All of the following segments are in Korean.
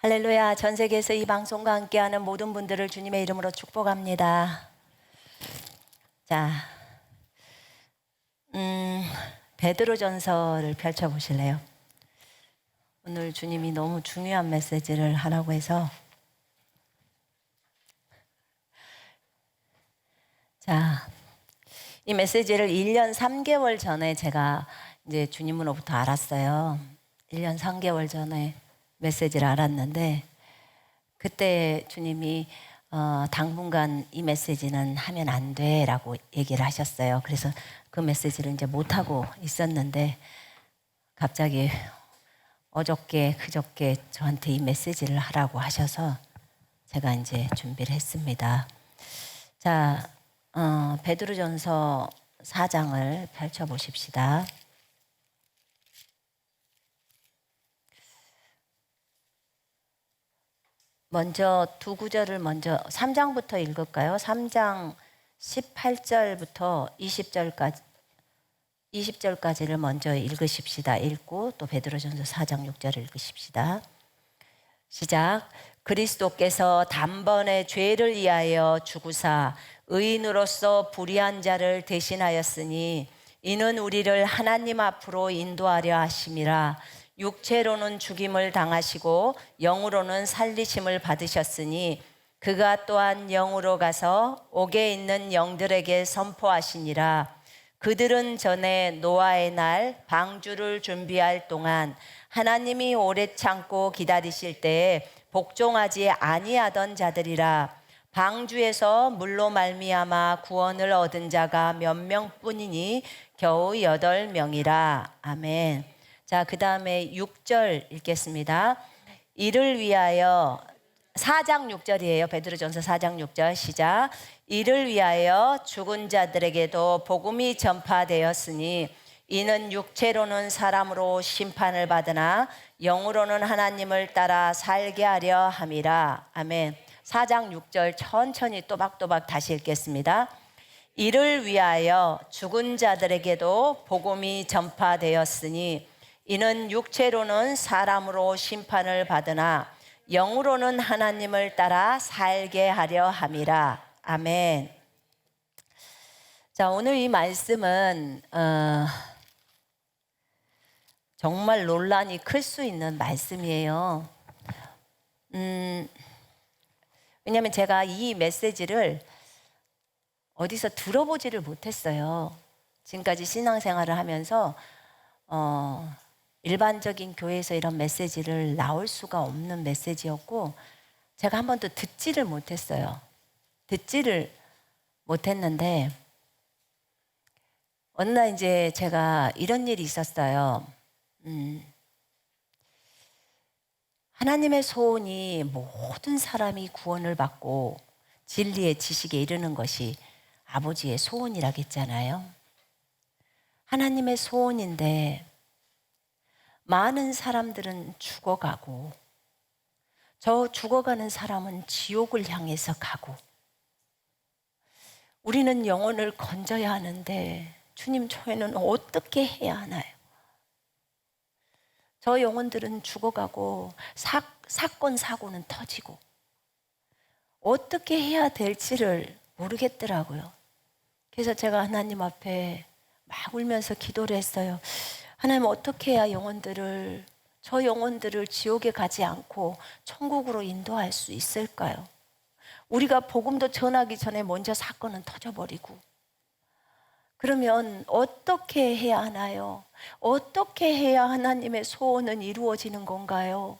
할렐루야. 전 세계에서 이 방송과 함께하는 모든 분들을 주님의 이름으로 축복합니다. 자, 베드로전서를 펼쳐보실래요? 오늘 주님이 너무 중요한 메시지를 하라고 해서. 자, 이 메시지를 1년 3개월 전에 제가 이제 주님으로부터 알았어요. 1년 3개월 전에 메시지를 알았는데, 그때 주님이 당분간 이 메시지는 하면 안 돼라고 얘기를 하셨어요. 그래서 그 메시지를 이제 못하고 있었는데, 갑자기 어저께 그저께 저한테 이 메시지를 하라고 하셔서 제가 이제 준비를 했습니다. 자, 베드로전서 4장을 펼쳐보십시다. 먼저 두 구절을 먼저 3장부터 읽을까요? 3장 18절부터 20절까지를 먼저 읽으십시다. 읽고 또 베드로전서 4장 6절을 읽으십시다. 시작. 그리스도께서 단번에 죄를 위하여 죽으사 의인으로서 불의한 자를 대신하였으니 이는 우리를 하나님 앞으로 인도하려 하심이라. 육체로는 죽임을 당하시고 영으로는 살리심을 받으셨으니 그가 또한 영으로 가서 옥에 있는 영들에게 선포하시니라. 그들은 전에 노아의 날 방주를 준비할 동안 하나님이 오래 참고 기다리실 때에 복종하지 아니하던 자들이라. 방주에서 물로 말미암아 구원을 얻은 자가 몇 명뿐이니 겨우 8명이라. 아멘. 자, 그 다음에 6절 읽겠습니다. 이를 위하여 4장 6절이에요. 베드로전서 4장 6절 시작. 이를 위하여 죽은 자들에게도 복음이 전파되었으니 이는 육체로는 사람으로 심판을 받으나 영으로는 하나님을 따라 살게 하려 함이라. 아멘. 4장 6절 천천히 또박또박 다시 읽겠습니다. 이를 위하여 죽은 자들에게도 복음이 전파되었으니 이는 육체로는 사람으로 심판을 받으나 영으로는 하나님을 따라 살게 하려 함이라. 아멘. 자, 오늘 이 말씀은 정말 논란이 클 수 있는 말씀이에요. 왜냐하면 제가 이 메시지를 어디서 들어보지를 못했어요. 지금까지 신앙생활을 하면서 일반적인 교회에서 이런 메시지를 나올 수가 없는 메시지였고, 제가 한 번도 듣지를 못했어요. 듣지를 못했는데 어느 날 이제 제가 이런 일이 있었어요. 하나님의 소원이 모든 사람이 구원을 받고 진리의 지식에 이르는 것이 아버지의 소원이라겠잖아요. 하나님의 소원인데 많은 사람들은 죽어가고 저 죽어가는 사람은 지옥을 향해서 가고, 우리는 영혼을 건져야 하는데 주님, 저희는 어떻게 해야 하나요? 저 영혼들은 죽어가고 사건 사고는 터지고 어떻게 해야 될지를 모르겠더라고요. 그래서 제가 하나님 앞에 막 울면서 기도를 했어요. 하나님, 어떻게 해야 저 영혼들을 지옥에 가지 않고 천국으로 인도할 수 있을까요? 우리가 복음도 전하기 전에 먼저 사건은 터져버리고, 그러면 어떻게 해야 하나요? 어떻게 해야 하나님의 소원은 이루어지는 건가요?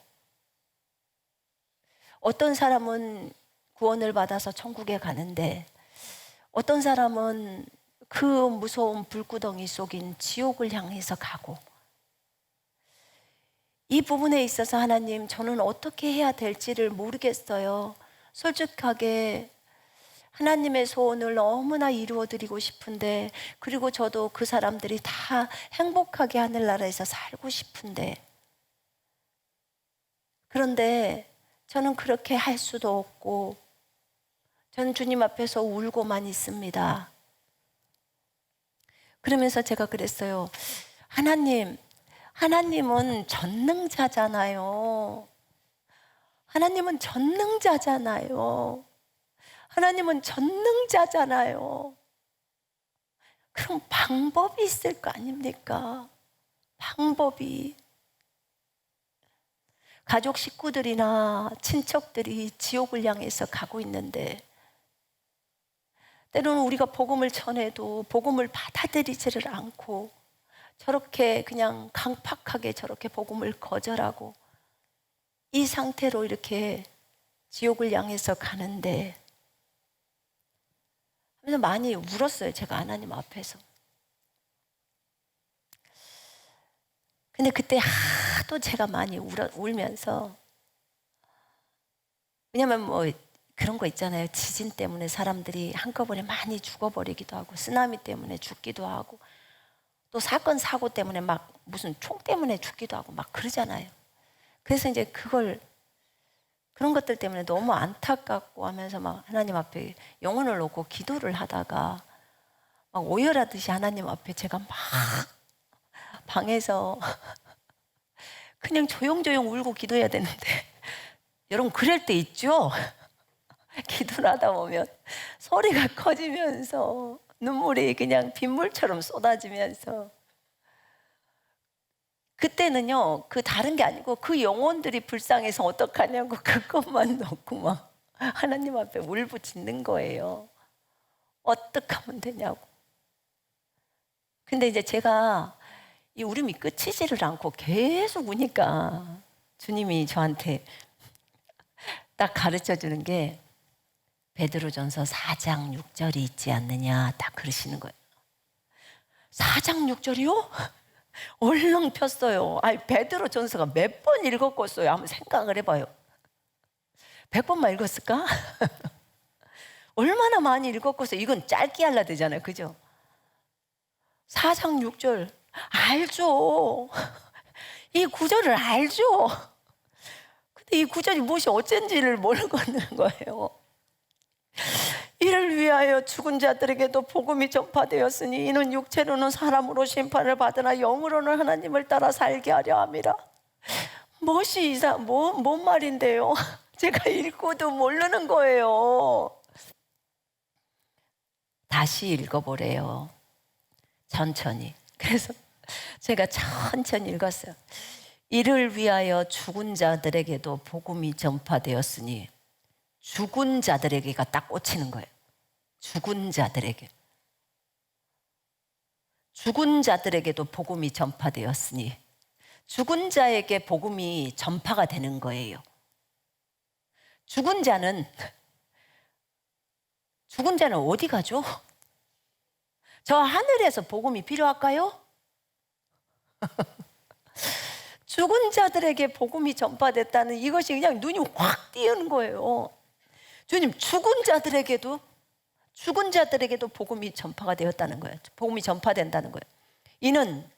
어떤 사람은 구원을 받아서 천국에 가는데 어떤 사람은 그 무서운 불구덩이 속인 지옥을 향해서 가고, 이 부분에 있어서 하나님, 저는 어떻게 해야 될지를 모르겠어요. 솔직하게 하나님의 소원을 너무나 이루어드리고 싶은데, 그리고 저도 그 사람들이 다 행복하게 하늘나라에서 살고 싶은데, 그런데 저는 그렇게 할 수도 없고 저는 주님 앞에서 울고만 있습니다. 그러면서 제가 그랬어요. 하나님은 전능자잖아요. 하나님은 전능자잖아요. 하나님은 전능자잖아요. 그럼 방법이 있을 거 아닙니까? 방법이. 가족 식구들이나 친척들이 지옥을 향해서 가고 있는데 때로는 우리가 복음을 전해도 복음을 받아들이지를 않고 저렇게 그냥 강팍하게 저렇게 복음을 거절하고 이 상태로 이렇게 지옥을 향해서 가는데 그래서 많이 울었어요. 제가 하나님 앞에서. 근데 그때 하도 제가 많이 울면서 왜냐면 뭐 그런 거 있잖아요. 지진 때문에 사람들이 한꺼번에 많이 죽어버리기도 하고 쓰나미 때문에 죽기도 하고 또 사건 사고 때문에 막 무슨 총 때문에 죽기도 하고 막 그러잖아요. 그래서 이제 그런 것들 때문에 너무 안타깝고 하면서 막 하나님 앞에 영혼을 놓고 기도를 하다가 막 오열하듯이 하나님 앞에 제가 막 방에서 그냥 조용조용 울고 기도해야 되는데 여러분 그럴 때 있죠? 기도를 하다 보면 소리가 커지면서 눈물이 그냥 빗물처럼 쏟아지면서 그때는요 그 다른 게 아니고 그 영혼들이 불쌍해서 어떡하냐고 그것만 놓고 막 하나님 앞에 울부짖는 거예요. 어떡하면 되냐고. 근데 이제 제가 이 울음이 끝이지를 않고 계속 우니까 주님이 저한테 딱 가르쳐 주는 게 베드로전서 4장 6절이 있지 않느냐 딱 그러시는 거예요. 4장 6절이요? 얼렁 폈어요. 아니 베드로전서가 몇 번 읽었겠어요? 한번 생각을 해봐요. 100번만 읽었을까? 얼마나 많이 읽었겠어요? 이건 짧게 하려 되잖아요. 그죠? 4장 6절 알죠. 이 구절을 알죠. 근데 이 구절이 무엇이 어쩐지를 모르겠는 거예요. 이를 위하여 죽은 자들에게도 복음이 전파되었으니 이는 육체로는 사람으로 심판을 받으나 영으로는 하나님을 따라 살게 하려 함이라. 무엇이 뭔 말인데요? 제가 읽고도 모르는 거예요. 다시 읽어보래요. 천천히. 그래서 제가 천천히 읽었어요. 이를 위하여 죽은 자들에게도 복음이 전파되었으니 죽은 자들에게가 딱 꽂히는 거예요. 죽은 자들에게. 죽은 자들에게도 복음이 전파되었으니 죽은 자에게 복음이 전파가 되는 거예요. 죽은 자는 어디 가죠? 저 하늘에서 복음이 필요할까요? 죽은 자들에게 복음이 전파됐다는 이것이 그냥 눈이 확 띄는 거예요. 주님, 죽은 자들에게도 복음이 전파가 되었다는 거예요. 복음이 전파된다는 거예요. 이는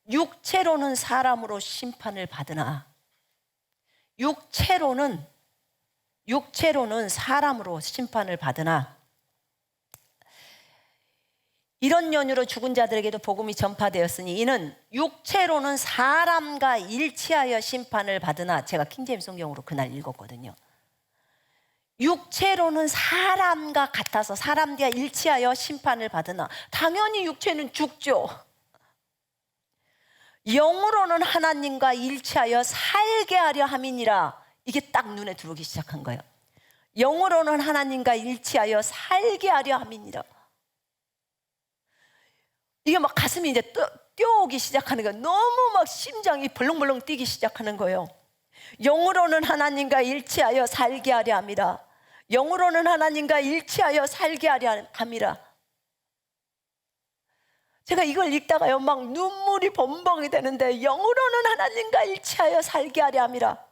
육체로는 사람으로 심판을 받으나 육체로는 사람으로 심판을 받으나 이런 연유로 죽은 자들에게도 복음이 전파되었으니 이는 육체로는 사람과 일치하여 심판을 받으나 제가 킹제임스 성경으로 그날 읽었거든요. 육체로는 사람과 같아서 사람과 일치하여 심판을 받으나 당연히 육체는 죽죠. 영으로는 하나님과 일치하여 살게 하려 함이니라. 이게 딱 눈에 들어오기 시작한 거예요. 영으로는 하나님과 일치하여 살게 하려 함이니라. 이게 막 가슴이 이제 뛰어오기 시작하는 거예요. 너무 막 심장이 벌렁벌렁 뛰기 시작하는 거예요. 영으로는 하나님과 일치하여 살게 하려 함이라. 영으로는 하나님과 일치하여 살게 하려 함이라. 제가 이걸 읽다가요 막 눈물이 범벅이 되는데 영으로는 하나님과 일치하여 살게 하려 함이라.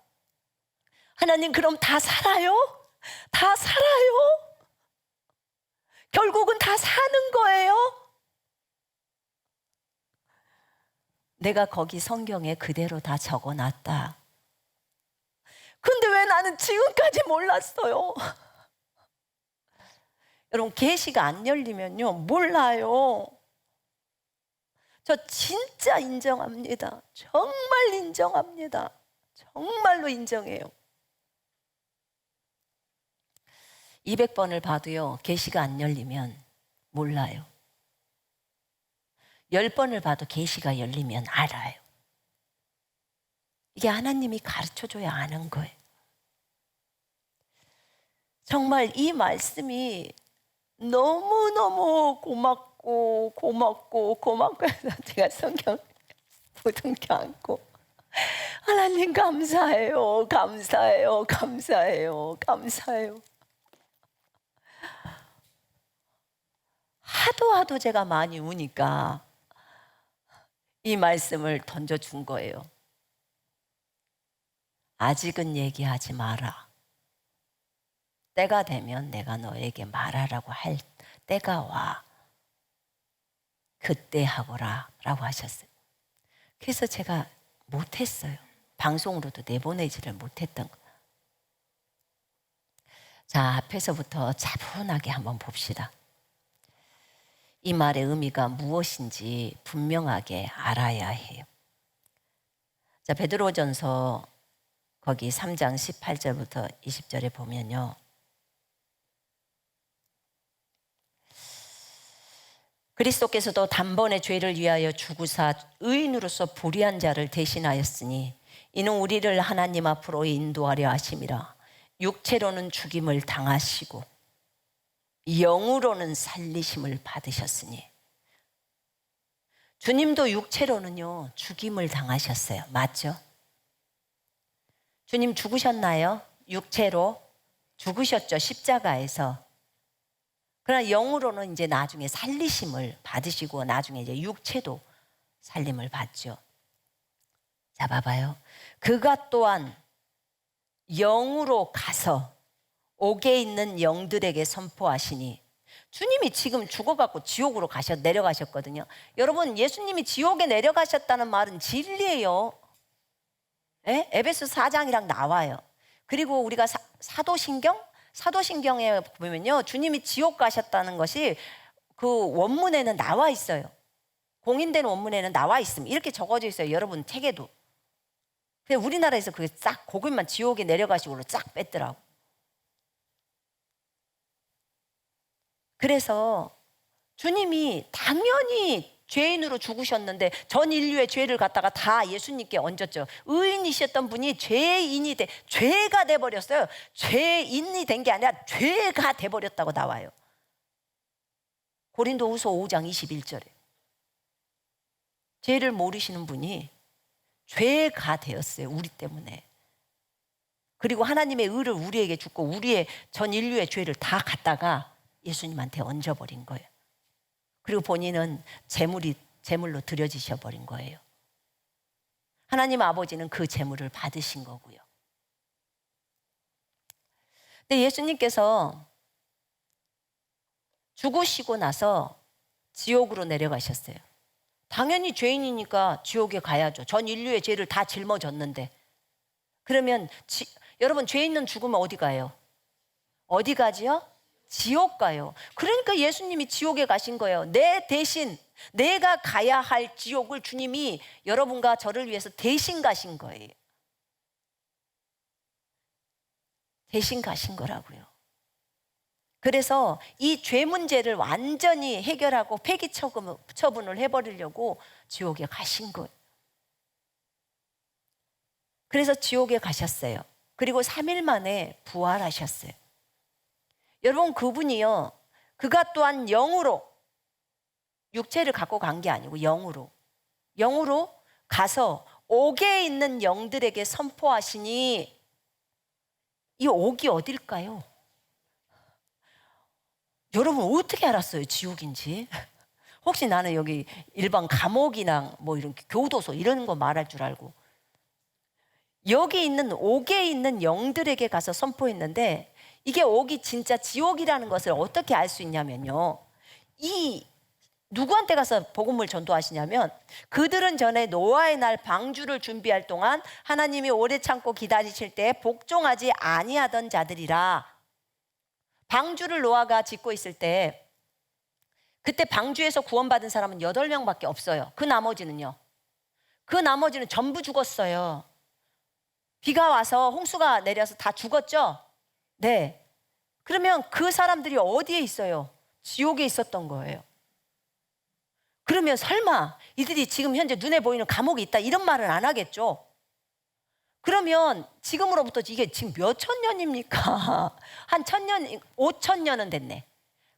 하나님 그럼 다 살아요? 다 살아요? 결국은 다 사는 거예요? 내가 거기 성경에 그대로 다 적어놨다. 근데 왜 나는 지금까지 몰랐어요? 여러분 계시가 안 열리면요 몰라요. 저 진짜 인정합니다. 정말 인정합니다. 정말로 인정해요. 200번을 봐도요, 계시가 안 열리면 몰라요. 10번을 봐도 계시가 열리면 알아요. 이게 하나님이 가르쳐줘야 아는 거예요. 정말 이 말씀이 너무너무 고맙고 해서 제가 성경 부둥켜 안고 하나님 감사해요. 하도 제가 많이 우니까 이 말씀을 던져준 거예요. 아직은 얘기하지 마라. 때가 되면 내가 너에게 말하라고 할 때가 와. 그때 하거라 라고 하셨어요. 그래서 제가 못했어요. 방송으로도 내보내지를 못했던 거예요. 자, 앞에서부터 차분하게 한번 봅시다. 이 말의 의미가 무엇인지 분명하게 알아야 해요. 자, 베드로전서 거기 3장 18절부터 20절에 보면요. 그리스도께서도 단번에 죄를 위하여 죽으사 의인으로서 불의한 자를 대신하였으니 이는 우리를 하나님 앞으로 인도하려 하심이라. 육체로는 죽임을 당하시고 영으로는 살리심을 받으셨으니. 주님도 육체로는요 죽임을 당하셨어요. 맞죠? 주님 죽으셨나요? 육체로 죽으셨죠. 십자가에서. 그러나 영으로는 이제 나중에 살리심을 받으시고 나중에 이제 육체도 살림을 받죠. 자, 봐봐요. 그가 또한 영으로 가서 옥에 있는 영들에게 선포하시니. 주님이 지금 죽어갖고 지옥으로 내려가셨거든요. 여러분, 예수님이 지옥에 내려가셨다는 말은 진리예요. 예? 에베소 4장이랑 나와요. 그리고 우리가 사도신경에 보면요, 주님이 지옥 가셨다는 것이 그 원문에는 나와 있어요. 공인된 원문에는 나와 있습니다. 이렇게 적어져 있어요. 여러분 책에도. 근데 우리나라에서 그게 싹 거기만 지옥에 내려가시고 쫙 뺐더라고. 그래서 주님이 당연히 죄인으로 죽으셨는데 전 인류의 죄를 갖다가 다 예수님께 얹었죠. 의인이셨던 분이 죄가 돼버렸어요. 죄인이 된 게 아니라 죄가 돼버렸다고 나와요. 고린도후서 5장 21절에 죄를 모르시는 분이 죄가 되었어요. 우리 때문에. 그리고 하나님의 의를 우리에게 주고 우리의 전 인류의 죄를 다 갖다가 예수님한테 얹어버린 거예요. 그리고 본인은 제물로 드려지셔 버린 거예요. 하나님 아버지는 그 제물을 받으신 거고요. 근데 예수님께서 죽으시고 나서 지옥으로 내려가셨어요. 당연히 죄인이니까 지옥에 가야죠. 전 인류의 죄를 다 짊어졌는데. 그러면 여러분, 죄 있는 죽으면 어디 가요? 어디 가지요? 지옥 가요. 그러니까 예수님이 지옥에 가신 거예요. 내 대신 내가 가야 할 지옥을 주님이 여러분과 저를 위해서 대신 가신 거예요. 대신 가신 거라고요. 그래서 이 죄 문제를 완전히 해결하고 폐기 처분을 해버리려고 지옥에 가신 거예요. 그래서 지옥에 가셨어요. 그리고 3일 만에 부활하셨어요. 여러분, 그분이요, 그가 또한 영으로, 육체를 갖고 간 게 아니고 영으로 가서 옥에 있는 영들에게 선포하시니. 이 옥이 어딜까요? 여러분, 어떻게 알았어요? 지옥인지? 혹시 나는 여기 일반 감옥이나 뭐 이런 교도소 이런 거 말할 줄 알고. 여기 있는 옥에 있는 영들에게 가서 선포했는데, 이게 옥이 진짜 지옥이라는 것을 어떻게 알 수 있냐면요, 이 누구한테 가서 복음을 전도하시냐면, 그들은 전에 노아의 날 방주를 준비할 동안 하나님이 오래 참고 기다리실 때 복종하지 아니하던 자들이라. 방주를 노아가 짓고 있을 때 그때 방주에서 구원받은 사람은 8명밖에 없어요. 그 나머지는 전부 죽었어요. 비가 와서 홍수가 내려서 다 죽었죠? 네. 그러면 그 사람들이 어디에 있어요? 지옥에 있었던 거예요. 그러면 설마 이들이 지금 현재 눈에 보이는 감옥에 있다 이런 말은 안 하겠죠? 그러면 지금으로부터 이게 지금 몇 천 년입니까? 한 1000년, 5000년은 됐네.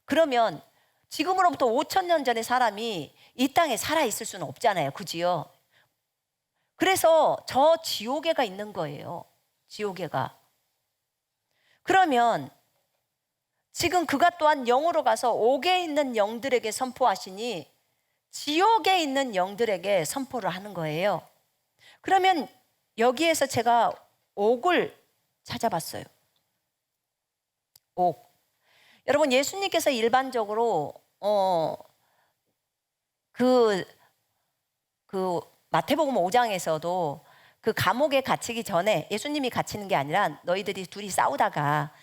그러면 지금으로부터 5000년 전에 사람이 이 땅에 살아있을 수는 없잖아요. 그지요? 그래서 저 지옥에가 있는 거예요. 지옥에가. 그러면 지금 그가 또한 영으로 가서 옥에 있는 영들에게 선포하시니 지옥에 있는 영들에게 선포를 하는 거예요. 그러면 여기에서 제가 옥을 찾아봤어요. 옥. 여러분, 예수님께서 일반적으로 그 마태복음 5장에서도 그 감옥에 갇히기 전에 예수님이 갇히는 게 아니라 너희들이 둘이 싸우다가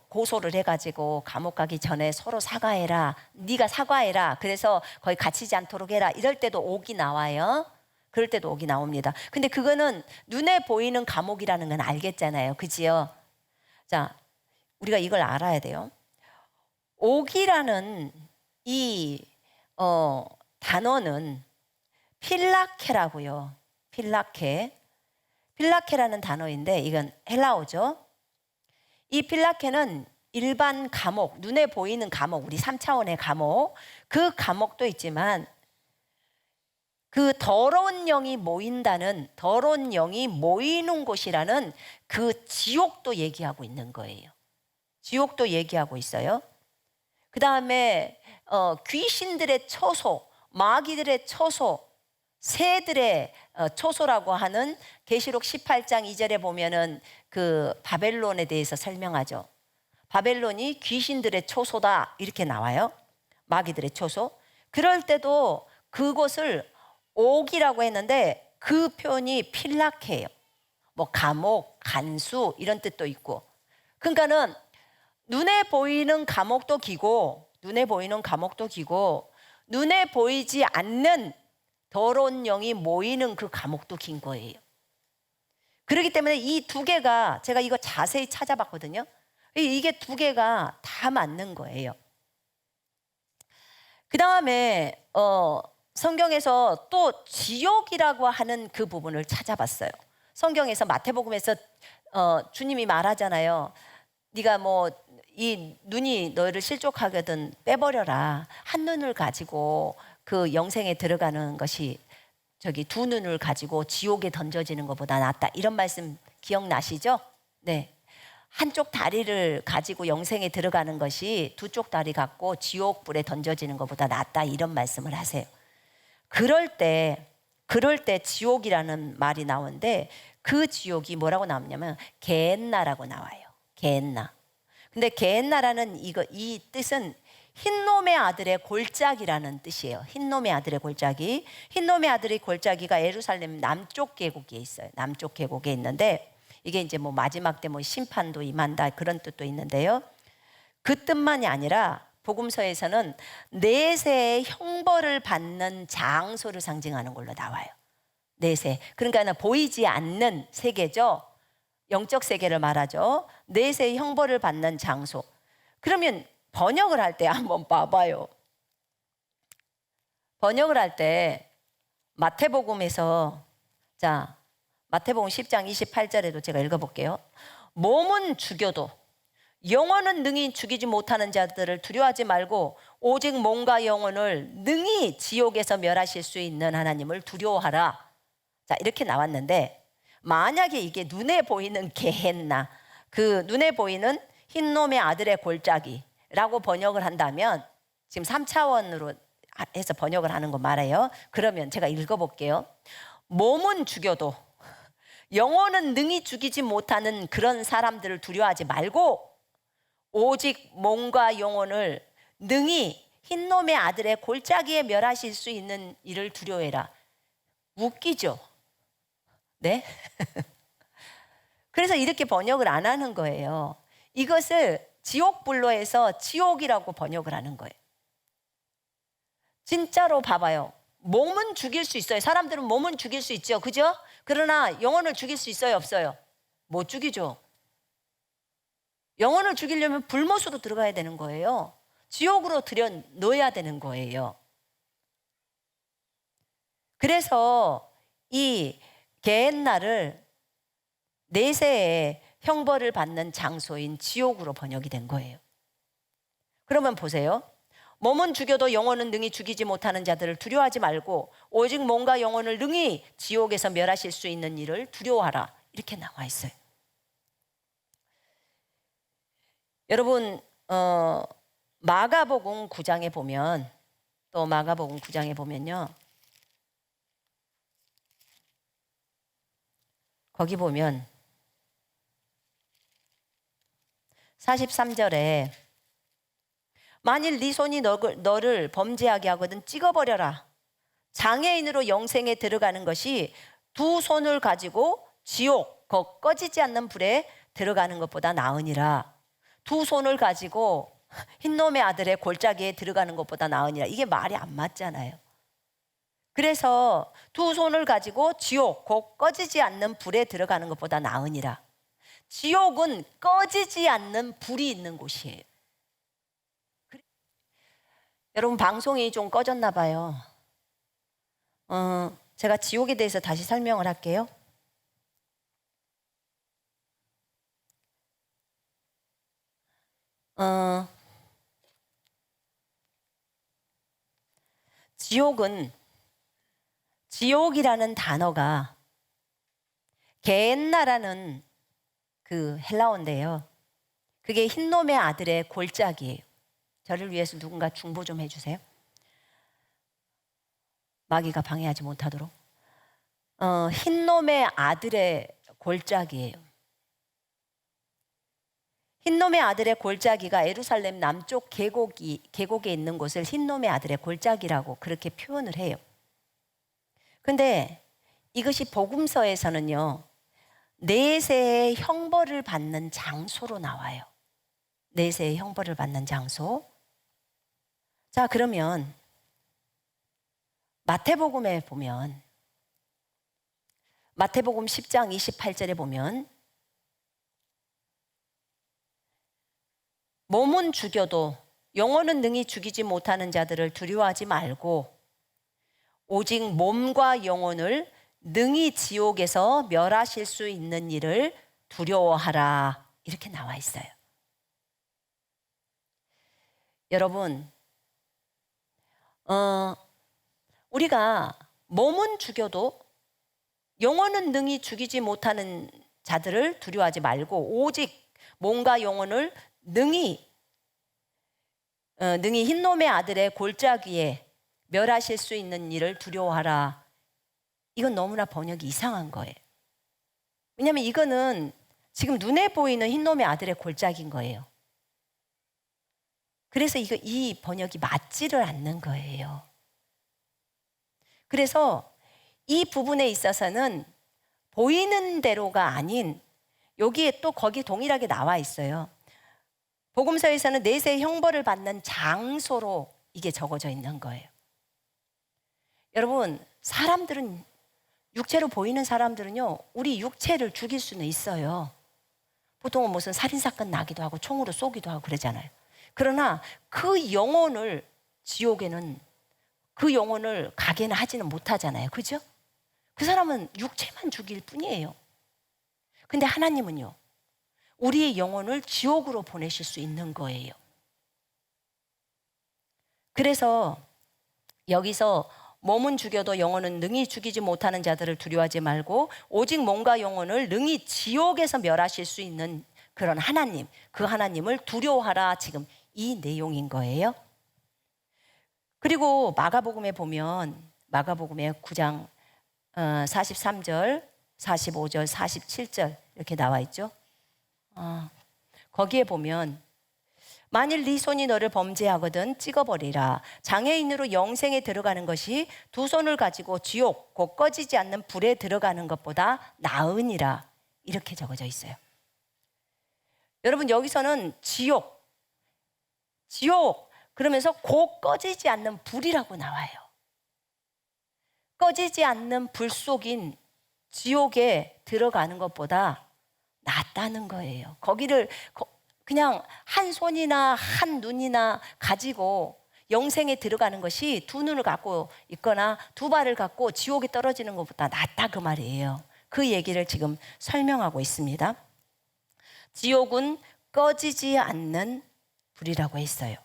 고소를 해가지고 감옥 가기 전에 서로 사과해라. 네가 사과해라. 그래서 거기 갇히지 않도록 해라. 이럴 때도 옥이 나와요. 그럴 때도 옥이 나옵니다. 근데 그거는 눈에 보이는 감옥이라는 건 알겠잖아요. 그지요? 자, 우리가 이걸 알아야 돼요. 옥이라는 이 단어는 필라케라고요. 필라케라는 단어인데 이건 헬라어죠. 이 필라케는 일반 감옥, 눈에 보이는 감옥, 우리 3차원의 감옥, 그 감옥도 있지만 그 더러운 영이 모인다는, 더러운 영이 모이는 곳이라는 그 지옥도 얘기하고 있는 거예요. 지옥도 얘기하고 있어요. 그 다음에 귀신들의 처소, 마귀들의 처소, 새들의 처소라고 하는 계시록 18장 2절에 보면은 그 바벨론에 대해서 설명하죠. 바벨론이 귀신들의 처소다 이렇게 나와요. 마귀들의 처소. 그럴 때도 그곳을 옥이라고 했는데 그 표현이 필라케예요. 뭐 감옥, 간수 이런 뜻도 있고. 그러니까는 눈에 보이는 감옥도 기고, 눈에 보이지 않는 더러운 영이 모이는 그 감옥도 긴 거예요. 그렇기 때문에 이 두 개가 제가 이거 자세히 찾아봤거든요. 이게 두 개가 다 맞는 거예요. 그 다음에 성경에서 또 지옥이라고 하는 그 부분을 찾아봤어요. 성경에서 마태복음에서 주님이 말하잖아요. 네가 뭐 이 눈이 너를 실족하거든 빼버려라. 한 눈을 가지고 그 영생에 들어가는 것이 저기 두 눈을 가지고 지옥에 던져지는 것보다 낫다. 이런 말씀 기억나시죠? 네. 한쪽 다리를 가지고 영생에 들어가는 것이 두 쪽 다리 갖고 지옥불에 던져지는 것보다 낫다. 이런 말씀을 하세요. 그럴 때 지옥이라는 말이 나오는데 그 지옥이 뭐라고 나오냐면 게헨나라고 나와요. 게헨나. 근데 게헨나라는 이 뜻은 흰놈의 아들의 골짜기라는 뜻이에요. 흰놈의 아들의 골짜기. 흰놈의 아들의 골짜기가 예루살렘 남쪽 계곡에 있어요. 남쪽 계곡에 있는데 이게 이제 뭐 마지막 때 뭐 심판도 임한다 그런 뜻도 있는데요. 그 뜻만이 아니라 복음서에서는 내세의 형벌을 받는 장소를 상징하는 걸로 나와요. 내세. 그러니까 보이지 않는 세계죠. 영적 세계를 말하죠. 내세의 형벌을 받는 장소. 그러면 번역을 할 때 한번 봐봐요. 번역을 할 때 마태복음에서 마태복음 10장 28절에도 제가 읽어볼게요. 몸은 죽여도 영혼은 능히 죽이지 못하는 자들을 두려워하지 말고 오직 몸과 영혼을 능히 지옥에서 멸하실 수 있는 하나님을 두려워하라. 자, 이렇게 나왔는데 만약에 이게 눈에 보이는 게헨나, 그 눈에 보이는 흰놈의 아들의 골짜기라고 번역을 한다면 지금 3차원으로 해서 번역을 하는 거 말해요. 그러면 제가 읽어볼게요. 몸은 죽여도 영혼은 능히 죽이지 못하는 그런 사람들을 두려워하지 말고 오직 몸과 영혼을 능히 흰놈의 아들의 골짜기에 멸하실 수 있는 이를 두려워해라. 웃기죠? 네? 그래서 이렇게 번역을 안 하는 거예요. 이것을 지옥불로 해서 지옥이라고 번역을 하는 거예요. 진짜로 봐봐요. 몸은 죽일 수 있어요. 사람들은 몸은 죽일 수 있죠. 그죠? 그러나 영혼을 죽일 수 있어요? 없어요? 못 죽이죠. 영혼을 죽이려면 불못으로 들어가야 되는 거예요. 지옥으로 들여 넣어야 되는 거예요. 그래서 이 게헨나를 내세의 형벌을 받는 장소인 지옥으로 번역이 된 거예요. 그러면 보세요. 몸은 죽여도 영혼은 능히 죽이지 못하는 자들을 두려워하지 말고 오직 몸과 영혼을 능히 지옥에서 멸하실 수 있는 일을 두려워하라. 이렇게 나와 있어요. 여러분 마가복음 9장에 보면 또 마가복음 9장에 보면요. 거기 보면 43절에 만일 네 손이 너를 범죄하게 하거든 찍어버려라. 장애인으로 영생에 들어가는 것이 두 손을 가지고 지옥 곧 꺼지지 않는 불에 들어가는 것보다 나으니라. 두 손을 가지고 흰놈의 아들의 골짜기에 들어가는 것보다 나으니라. 이게 말이 안 맞잖아요. 그래서 두 손을 가지고 지옥 곧 꺼지지 않는 불에 들어가는 것보다 나으니라. 지옥은 꺼지지 않는 불이 있는 곳이에요. 여러분 방송이 좀 꺼졌나 봐요. 제가 지옥에 대해서 다시 설명을 할게요. 지옥이라는 단어가 게헨나라는 그 헬라어인데요. 그게 흰놈의 아들의 골짜기예요. 저를 위해서 누군가 중보 좀 해주세요. 마귀가 방해하지 못하도록. 흰놈의 아들의 골짜기예요. 흰놈의 아들의 골짜기가 예루살렘 남쪽 계곡에 있는 곳을 흰놈의 아들의 골짜기라고 그렇게 표현을 해요. 근데 이것이 복음서에서는요, 내세의 형벌을 받는 장소로 나와요. 내세의 형벌을 받는 장소. 자, 그러면 마태복음에 보면, 마태복음 10장 28절에 보면 몸은 죽여도 영혼은 능히 죽이지 못하는 자들을 두려워하지 말고 오직 몸과 영혼을 능히 지옥에서 멸하실 수 있는 일을 두려워하라. 이렇게 나와 있어요. 여러분, 우리가 몸은 죽여도 영혼은 능히 죽이지 못하는 자들을 두려워하지 말고 오직 몸과 영혼을 능히 흰놈의 아들의 골짜기에 멸하실 수 있는 일을 두려워하라. 이건 너무나 번역이 이상한 거예요. 왜냐하면 이거는 지금 눈에 보이는 흰놈의 아들의 골짜기인 거예요. 그래서 이 번역이 맞지를 않는 거예요. 그래서 이 부분에 있어서는 보이는 대로가 아닌 여기에 또 거기 동일하게 나와 있어요. 복음서에서는 내세 형벌을 받는 장소로 이게 적어져 있는 거예요. 여러분, 사람들은 육체로 보이는 사람들은요, 우리 육체를 죽일 수는 있어요. 보통은 무슨 살인사건 나기도 하고 총으로 쏘기도 하고 그러잖아요. 그러나 그 영혼을 지옥에는 그 영혼을 가게는 하지는 못하잖아요. 그죠? 그 사람은 육체만 죽일 뿐이에요. 근데 하나님은요, 우리의 영혼을 지옥으로 보내실 수 있는 거예요. 그래서 여기서 몸은 죽여도 영혼은 능히 죽이지 못하는 자들을 두려워하지 말고 오직 몸과 영혼을 능히 지옥에서 멸하실 수 있는 그런 하나님, 그 하나님을 두려워하라. 지금 이 내용인 거예요. 그리고 마가복음에 보면 마가복음의 9장 43절, 45절, 47절 이렇게 나와 있죠. 거기에 보면 만일 네 손이 너를 범죄하거든 찍어버리라. 장애인으로 영생에 들어가는 것이 두 손을 가지고 지옥 곧 꺼지지 않는 불에 들어가는 것보다 나으니라. 이렇게 적어져 있어요. 여러분, 여기서는 지옥 그러면서 곧 꺼지지 않는 불이라고 나와요. 꺼지지 않는 불 속인 지옥에 들어가는 것보다 낫다는 거예요. 거기를 그냥 한 손이나 한 눈이나 가지고 영생에 들어가는 것이 두 눈을 갖고 있거나 두 발을 갖고 지옥에 떨어지는 것보다 낫다 그 말이에요. 그 얘기를 지금 설명하고 있습니다. 지옥은 꺼지지 않는 불이라고 했어요.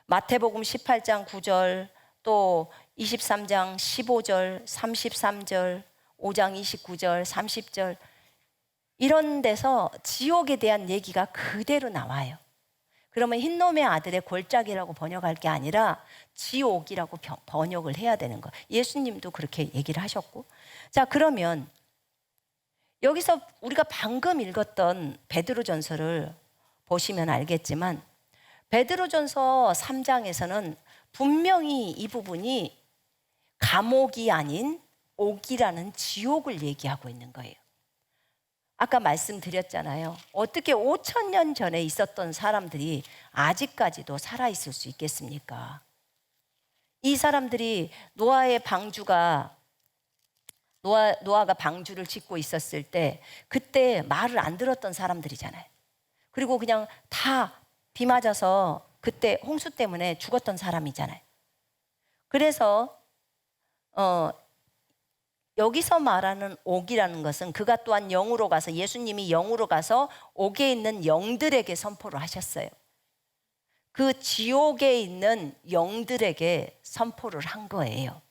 마태복음 18장 9절, 또 23장 15절, 33절, 5장 29절, 30절 이런 데서 지옥에 대한 얘기가 그대로 나와요. 그러면 흰놈의 아들의 골짜기라고 번역할 게 아니라 지옥이라고 번역을 해야 되는 거예요. 예수님도 그렇게 얘기를 하셨고. 자, 그러면 여기서 우리가 방금 읽었던 베드로전서를 보시면 알겠지만 베드로전서 3장에서는 분명히 이 부분이 감옥이 아닌 옥이라는 지옥을 얘기하고 있는 거예요. 아까 말씀드렸잖아요. 어떻게 5,000년 전에 있었던 사람들이 아직까지도 살아있을 수 있겠습니까? 이 사람들이 노아가 방주를 짓고 있었을 때 그때 말을 안 들었던 사람들이잖아요. 그리고 그냥 다 비 맞아서 그때 홍수 때문에 죽었던 사람이잖아요. 그래서 여기서 말하는 옥이라는 것은 그가 또한 영으로 가서 예수님이 영으로 가서 옥에 있는 영들에게 선포를 하셨어요. 그 지옥에 있는 영들에게 선포를 한 거예요.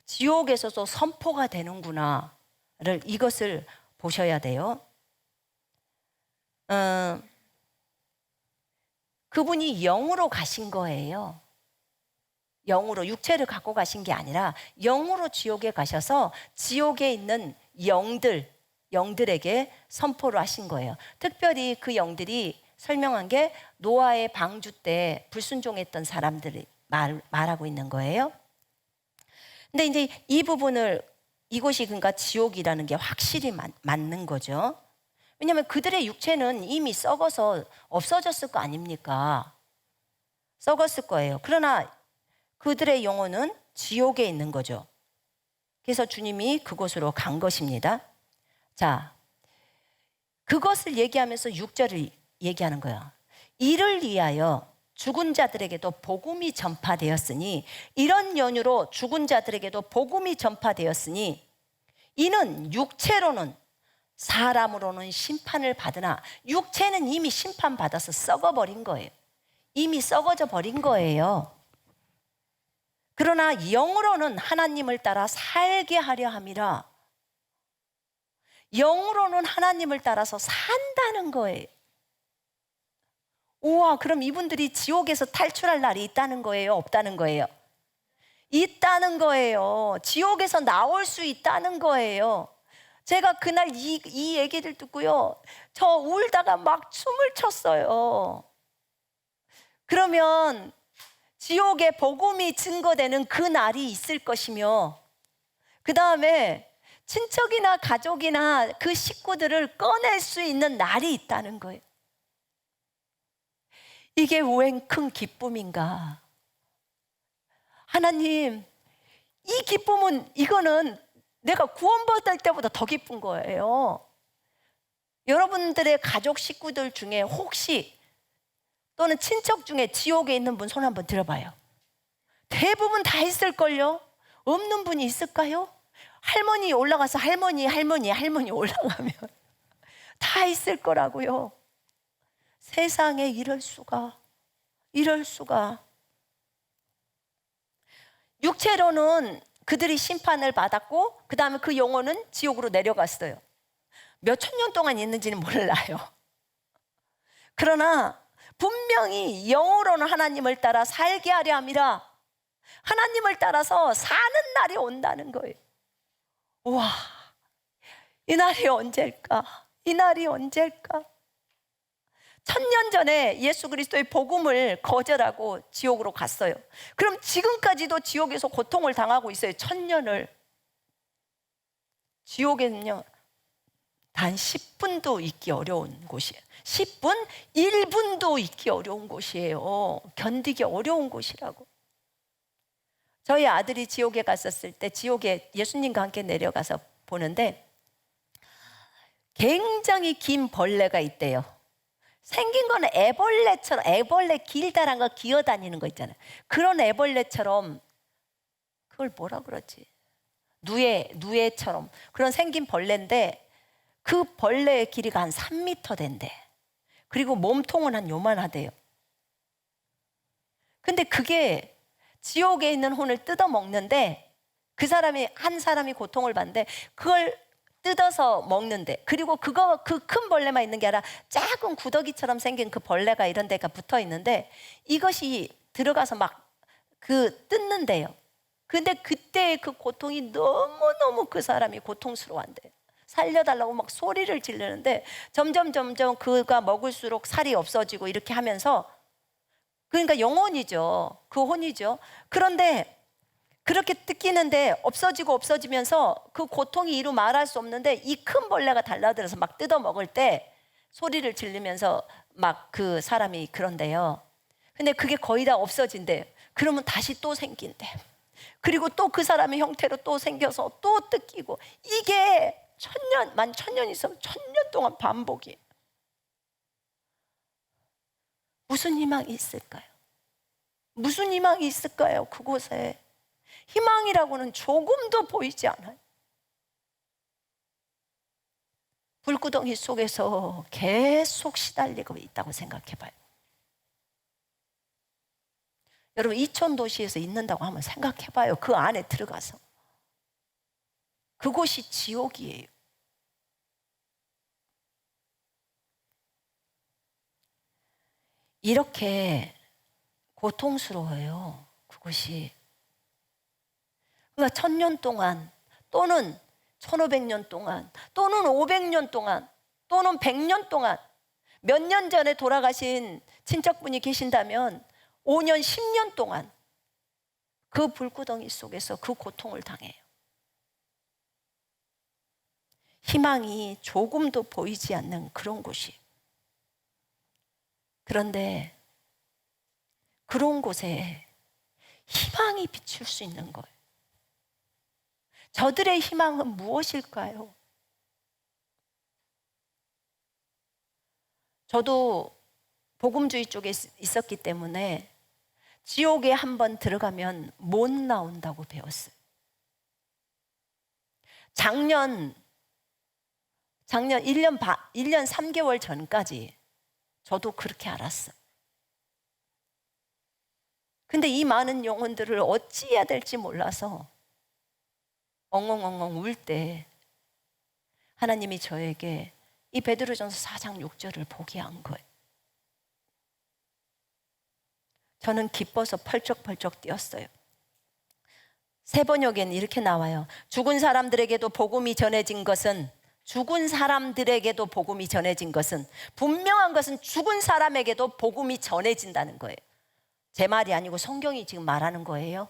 지옥에서도 선포가 되는구나를 이것을 보셔야 돼요. 그분이 영으로 가신 거예요. 영으로 육체를 갖고 가신 게 아니라 영으로 지옥에 가셔서 지옥에 있는 영들에게 선포를 하신 거예요. 특별히 그 영들이 설명한 게 노아의 방주 때 불순종했던 사람들이 말하고 있는 거예요. 근데 이제 이 부분을 이곳이 그러니까 지옥이라는 게 확실히 맞는 거죠. 왜냐하면 그들의 육체는 이미 썩어서 없어졌을 거 아닙니까? 썩었을 거예요. 그러나 그들의 영혼은 지옥에 있는 거죠. 그래서 주님이 그곳으로 간 것입니다. 자, 그것을 얘기하면서 6절을 얘기하는 거예요. 이를 위하여 죽은 자들에게도 복음이 전파되었으니, 이런 연유로 죽은 자들에게도 복음이 전파되었으니 이는 육체로는 사람으로는 심판을 받으나 육체는 이미 심판받아서 썩어버린 거예요. 이미 썩어져 버린 거예요. 그러나 영으로는 하나님을 따라 살게 하려 함이라. 영으로는 하나님을 따라서 산다는 거예요. 우와, 그럼 이분들이 지옥에서 탈출할 날이 있다는 거예요? 없다는 거예요? 있다는 거예요. 지옥에서 나올 수 있다는 거예요. 제가 그날 이 얘기를 듣고요, 저 울다가 막 춤을 췄어요. 그러면 지옥에 복음이 증거되는 그 날이 있을 것이며, 그 다음에 친척이나 가족이나 그 식구들을 꺼낼 수 있는 날이 있다는 거예요. 이게 웬 큰 기쁨인가? 하나님, 이 기쁨은, 이거는 내가 구원받을 때보다 더 기쁜 거예요. 여러분들의 가족 식구들 중에 혹시 또는 친척 중에 지옥에 있는 분 손 한번 들어봐요. 대부분 다 있을걸요? 없는 분이 있을까요? 할머니 올라가서 할머니 올라가면 다 있을 거라고요. 세상에 이럴 수가. 육체로는 그들이 심판을 받았고 그 다음에 그 영혼은 지옥으로 내려갔어요. 몇 천 년 동안 있는지는 몰라요. 그러나 분명히 영으로는 하나님을 따라 살게 하려 함이라. 하나님을 따라서 사는 날이 온다는 거예요. 우와, 이 날이 언제일까? 1000년 전에 예수 그리스도의 복음을 거절하고 지옥으로 갔어요. 그럼 지금까지도 지옥에서 고통을 당하고 있어요. 1000년을. 지옥에는요, 단 10분도 있기 어려운 곳이에요. 10분, 1분도 있기 어려운 곳이에요. 견디기 어려운 곳이라고. 저희 아들이 지옥에 갔었을 때, 지옥에 예수님과 함께 내려가서 보는데 굉장히 긴 벌레가 있대요. 생긴 거는 애벌레처럼, 애벌레 길다란 거 기어다니는 거 있잖아요. 그런 애벌레처럼, 그걸 뭐라 그러지? 누에처럼 그런 생긴 벌레인데 그 벌레의 길이가 한 3m 된대. 그리고 몸통은 한 요만하대요. 근데 그게 지옥에 있는 혼을 뜯어 먹는데 한 사람이 고통을 받는데 그걸 뜯어서 먹는데, 그리고 그 큰 벌레만 있는 게 아니라 작은 구더기처럼 생긴 그 벌레가 이런 데가 붙어 있는데 이것이 들어가서 막 뜯는데요. 근데 그때 그 고통이 너무너무 그 사람이 고통스러워한대. 살려달라고 막 소리를 지르는데 점점 그가 먹을수록 살이 없어지고 이렇게 하면서, 그러니까 영혼이죠. 그 혼이죠. 그런데 그렇게 뜯기는데 없어지면서 그 고통이 이루 말할 수 없는데 이 큰 벌레가 달라들어서 막 뜯어 먹을 때 소리를 지르면서 막 그 사람이 그런데요. 근데 그게 거의 다 없어진대. 그러면 다시 또 생긴대. 그리고 또 그 사람의 형태로 또 생겨서 또 뜯기고, 이게 만 천년 있으면 1000년 동안 반복이. 무슨 희망이 있을까요? 무슨 희망이 있을까요? 그곳에 희망이라고는 조금도 보이지 않아요. 불구덩이 속에서 계속 시달리고 있다고 생각해 봐요. 여러분, 이촌 도시에서 있는다고 한번 생각해 봐요. 그 안에 들어가서. 그곳이 지옥이에요. 이렇게 고통스러워요, 그곳이. 그러니까 1000년 동안 또는 1500년 동안 또는 500년 동안 또는 100년 동안, 몇 년 전에 돌아가신 친척분이 계신다면 5년, 10년 동안 그 불구덩이 속에서 그 고통을 당해요. 희망이 조금도 보이지 않는 그런 곳이. 그런데 그런 곳에 희망이 비출 수 있는 거예요. 저들의 희망은 무엇일까요? 저도 복음주의 쪽에 있었기 때문에 지옥에 한번 들어가면 못 나온다고 배웠어요. 작년 1년 3개월 전까지 저도 그렇게 알았어요. 근데 이 많은 영혼들을 어찌해야 될지 몰라서 엉엉엉엉 울 때 하나님이 저에게 이 베드로전서 4장 6절을 보게 한 거예요. 저는 기뻐서 펄쩍펄쩍 뛰었어요. 새 번역에는 이렇게 나와요. 죽은 사람들에게도 복음이 전해진 것은, 분명한 것은 죽은 사람에게도 복음이 전해진다는 거예요. 제 말이 아니고 성경이 지금 말하는 거예요.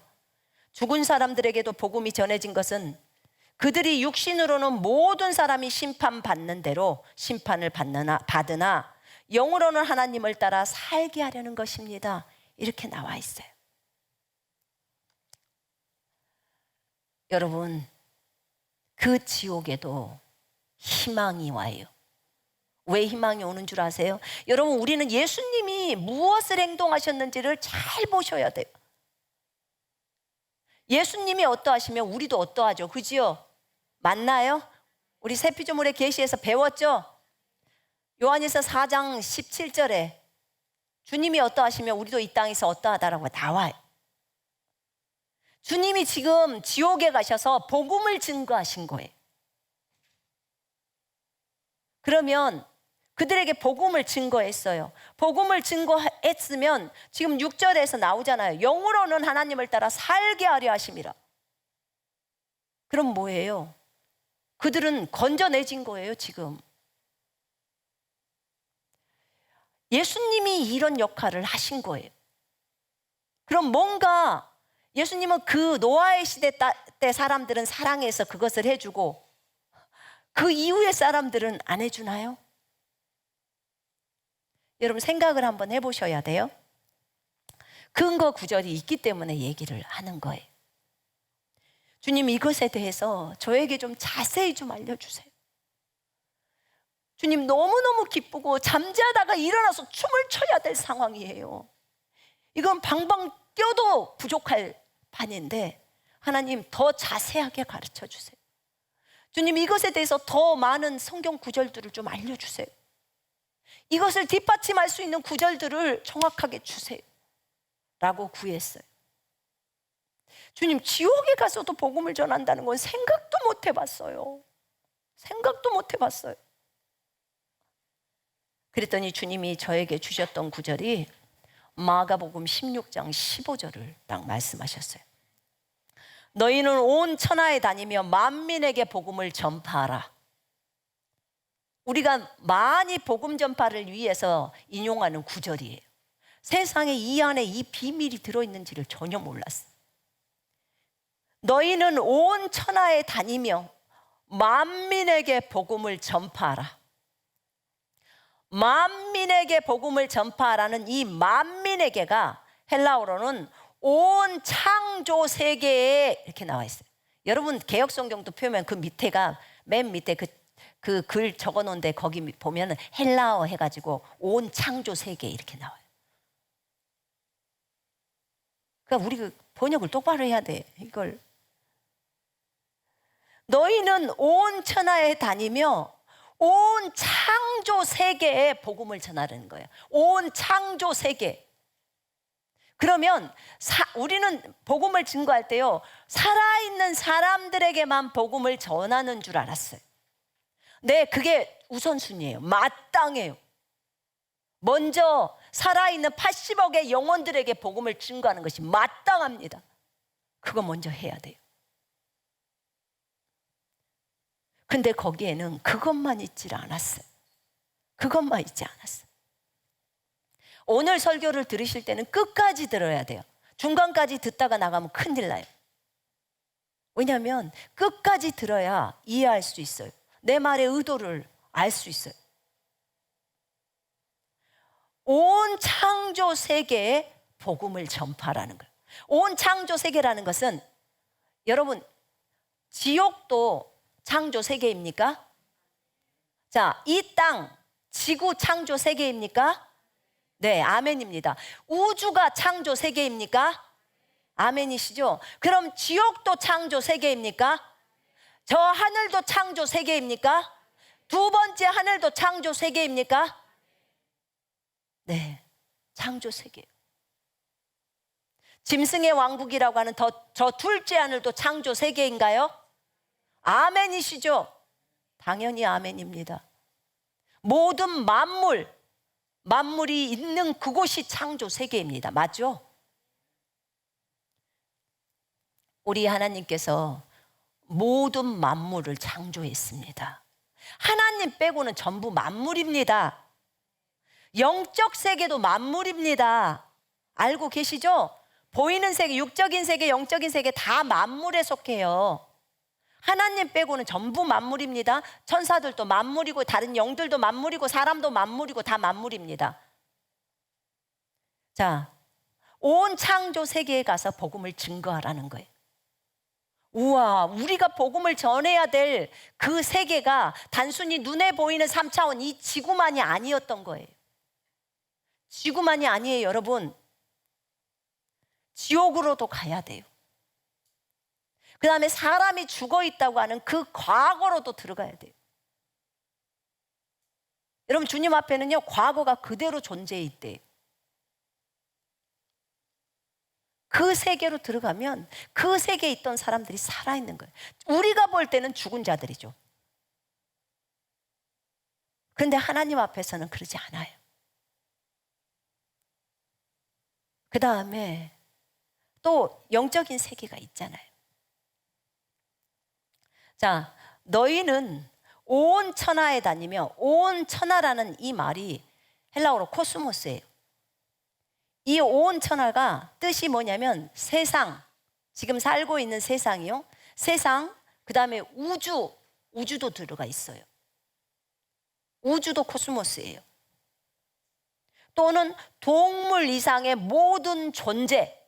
죽은 사람들에게도 복음이 전해진 것은 그들이 육신으로는 모든 사람이 심판받는 대로 심판을 받으나 영으로는 하나님을 따라 살게 하려는 것입니다. 이렇게 나와 있어요. 여러분, 그 지옥에도 희망이 와요. 왜 희망이 오는 줄 아세요? 여러분, 우리는 예수님이 무엇을 행동하셨는지를 잘 보셔야 돼요. 예수님이 어떠하시면 우리도 어떠하죠. 그지요? 맞나요? 우리 세피조물의 계시에서 배웠죠? 요한일서 4장 17절에 주님이 어떠하시면 우리도 이 땅에서 어떠하다라고 나와요. 주님이 지금 지옥에 가셔서 복음을 증거하신 거예요. 그러면 그들에게 복음을 증거했어요. 복음을 증거했으면 지금 6절에서 나오잖아요. 영으로는 하나님을 따라 살게 하려 하심이라. 그럼 뭐예요? 그들은 건져내진 거예요, 지금. 예수님이 이런 역할을 하신 거예요. 그럼 뭔가 예수님은 그 노아의 시대 때 사람들은 사랑해서 그것을 해주고 그 이후의 사람들은 안 해주나요? 여러분, 생각을 한번 해보셔야 돼요. 근거 구절이 있기 때문에 얘기를 하는 거예요. 주님, 이것에 대해서 저에게 좀 자세히 좀 알려주세요. 주님 너무너무 기쁘고 잠자다가 일어나서 춤을 춰야 될 상황이에요. 이건 방방 뛰어도 부족할 판인데 하나님 더 자세하게 가르쳐 주세요. 주님 이것에 대해서 더 많은 성경 구절들을 좀 알려주세요. 이것을 뒷받침할 수 있는 구절들을 정확하게 주세요 라고 구했어요. 주님 지옥에 가서도 복음을 전한다는 건 생각도 못 해봤어요. 생각도 못 해봤어요. 그랬더니 주님이 저에게 주셨던 구절이 마가복음 16장 15절을 딱 말씀하셨어요. 너희는 온 천하에 다니며 만민에게 복음을 전파하라. 우리가 많이 복음 전파를 위해서 인용하는 구절이에요. 세상에 이 안에 이 비밀이 들어있는지를 전혀 몰랐어요. 너희는 온 천하에 다니며 만민에게 복음을 전파하라. 만민에게 복음을 전파하라는 이 만민에게가 헬라어로는 온 창조 세계에 이렇게 나와 있어요. 여러분 개역성경도 표면 그 밑에가 맨 밑에 그 글 적어 놓은데 거기 보면 헬라어 해가지고 온 창조 세계 이렇게 나와요. 그러니까 우리 그 번역을 똑바로 해야 돼. 이걸 너희는 온 천하에 다니며 온 창조 세계에 복음을 전하는 거예요. 온 창조 세계. 그러면 우리는 복음을 증거할 때요, 살아있는 사람들에게만 복음을 전하는 줄 알았어요. 네, 그게 우선순위예요. 마땅해요. 먼저 살아있는 80억의 영혼들에게 복음을 증거하는 것이 마땅합니다. 그거 먼저 해야 돼요. 근데 거기에는 그것만 있질 않았어요. 그것만 있지 않았어요. 오늘 설교를 들으실 때는 끝까지 들어야 돼요. 중간까지 듣다가 나가면 큰일 나요. 왜냐하면 끝까지 들어야 이해할 수 있어요. 내 말의 의도를 알 수 있어요. 온 창조 세계에 복음을 전파라는 거예요. 온 창조 세계라는 것은 여러분 지옥도 창조 세계입니까? 자, 이 땅 지구 창조 세계입니까? 네, 아멘입니다. 우주가 창조 세계입니까? 아멘이시죠? 그럼 지옥도 창조 세계입니까? 저 하늘도 창조 세계입니까? 두 번째 하늘도 창조 세계입니까? 네, 창조 세계예요. 짐승의 왕국이라고 하는 저 둘째 하늘도 창조 세계인가요? 아멘이시죠? 당연히 아멘입니다. 모든 만물이 있는 그곳이 창조 세계입니다. 맞죠? 우리 하나님께서 모든 만물을 창조했습니다. 하나님 빼고는 전부 만물입니다. 영적 세계도 만물입니다. 알고 계시죠? 보이는 세계, 육적인 세계, 영적인 세계 다 만물에 속해요. 하나님 빼고는 전부 만물입니다. 천사들도 만물이고 다른 영들도 만물이고 사람도 만물이고 다 만물입니다. 자, 온 창조 세계에 가서 복음을 증거하라는 거예요. 우와, 우리가 복음을 전해야 될 그 세계가 단순히 눈에 보이는 3차원 이 지구만이 아니었던 거예요. 지구만이 아니에요, 여러분. 지옥으로도 가야 돼요. 그 다음에 사람이 죽어 있다고 하는 그 과거로도 들어가야 돼요. 여러분 주님 앞에는요 과거가 그대로 존재해 있대요. 그 세계로 들어가면 그 세계에 있던 사람들이 살아있는 거예요. 우리가 볼 때는 죽은 자들이죠. 그런데 하나님 앞에서는 그러지 않아요. 그 다음에 또 영적인 세계가 있잖아요. 자, 너희는 온 천하에 다니며, 온 천하라는 이 말이 헬라어로 코스모스예요. 이 온 천하가 뜻이 뭐냐면 세상, 지금 살고 있는 세상이요. 세상, 그 다음에 우주도 들어가 있어요. 우주도 코스모스예요. 또는 동물 이상의 모든 존재,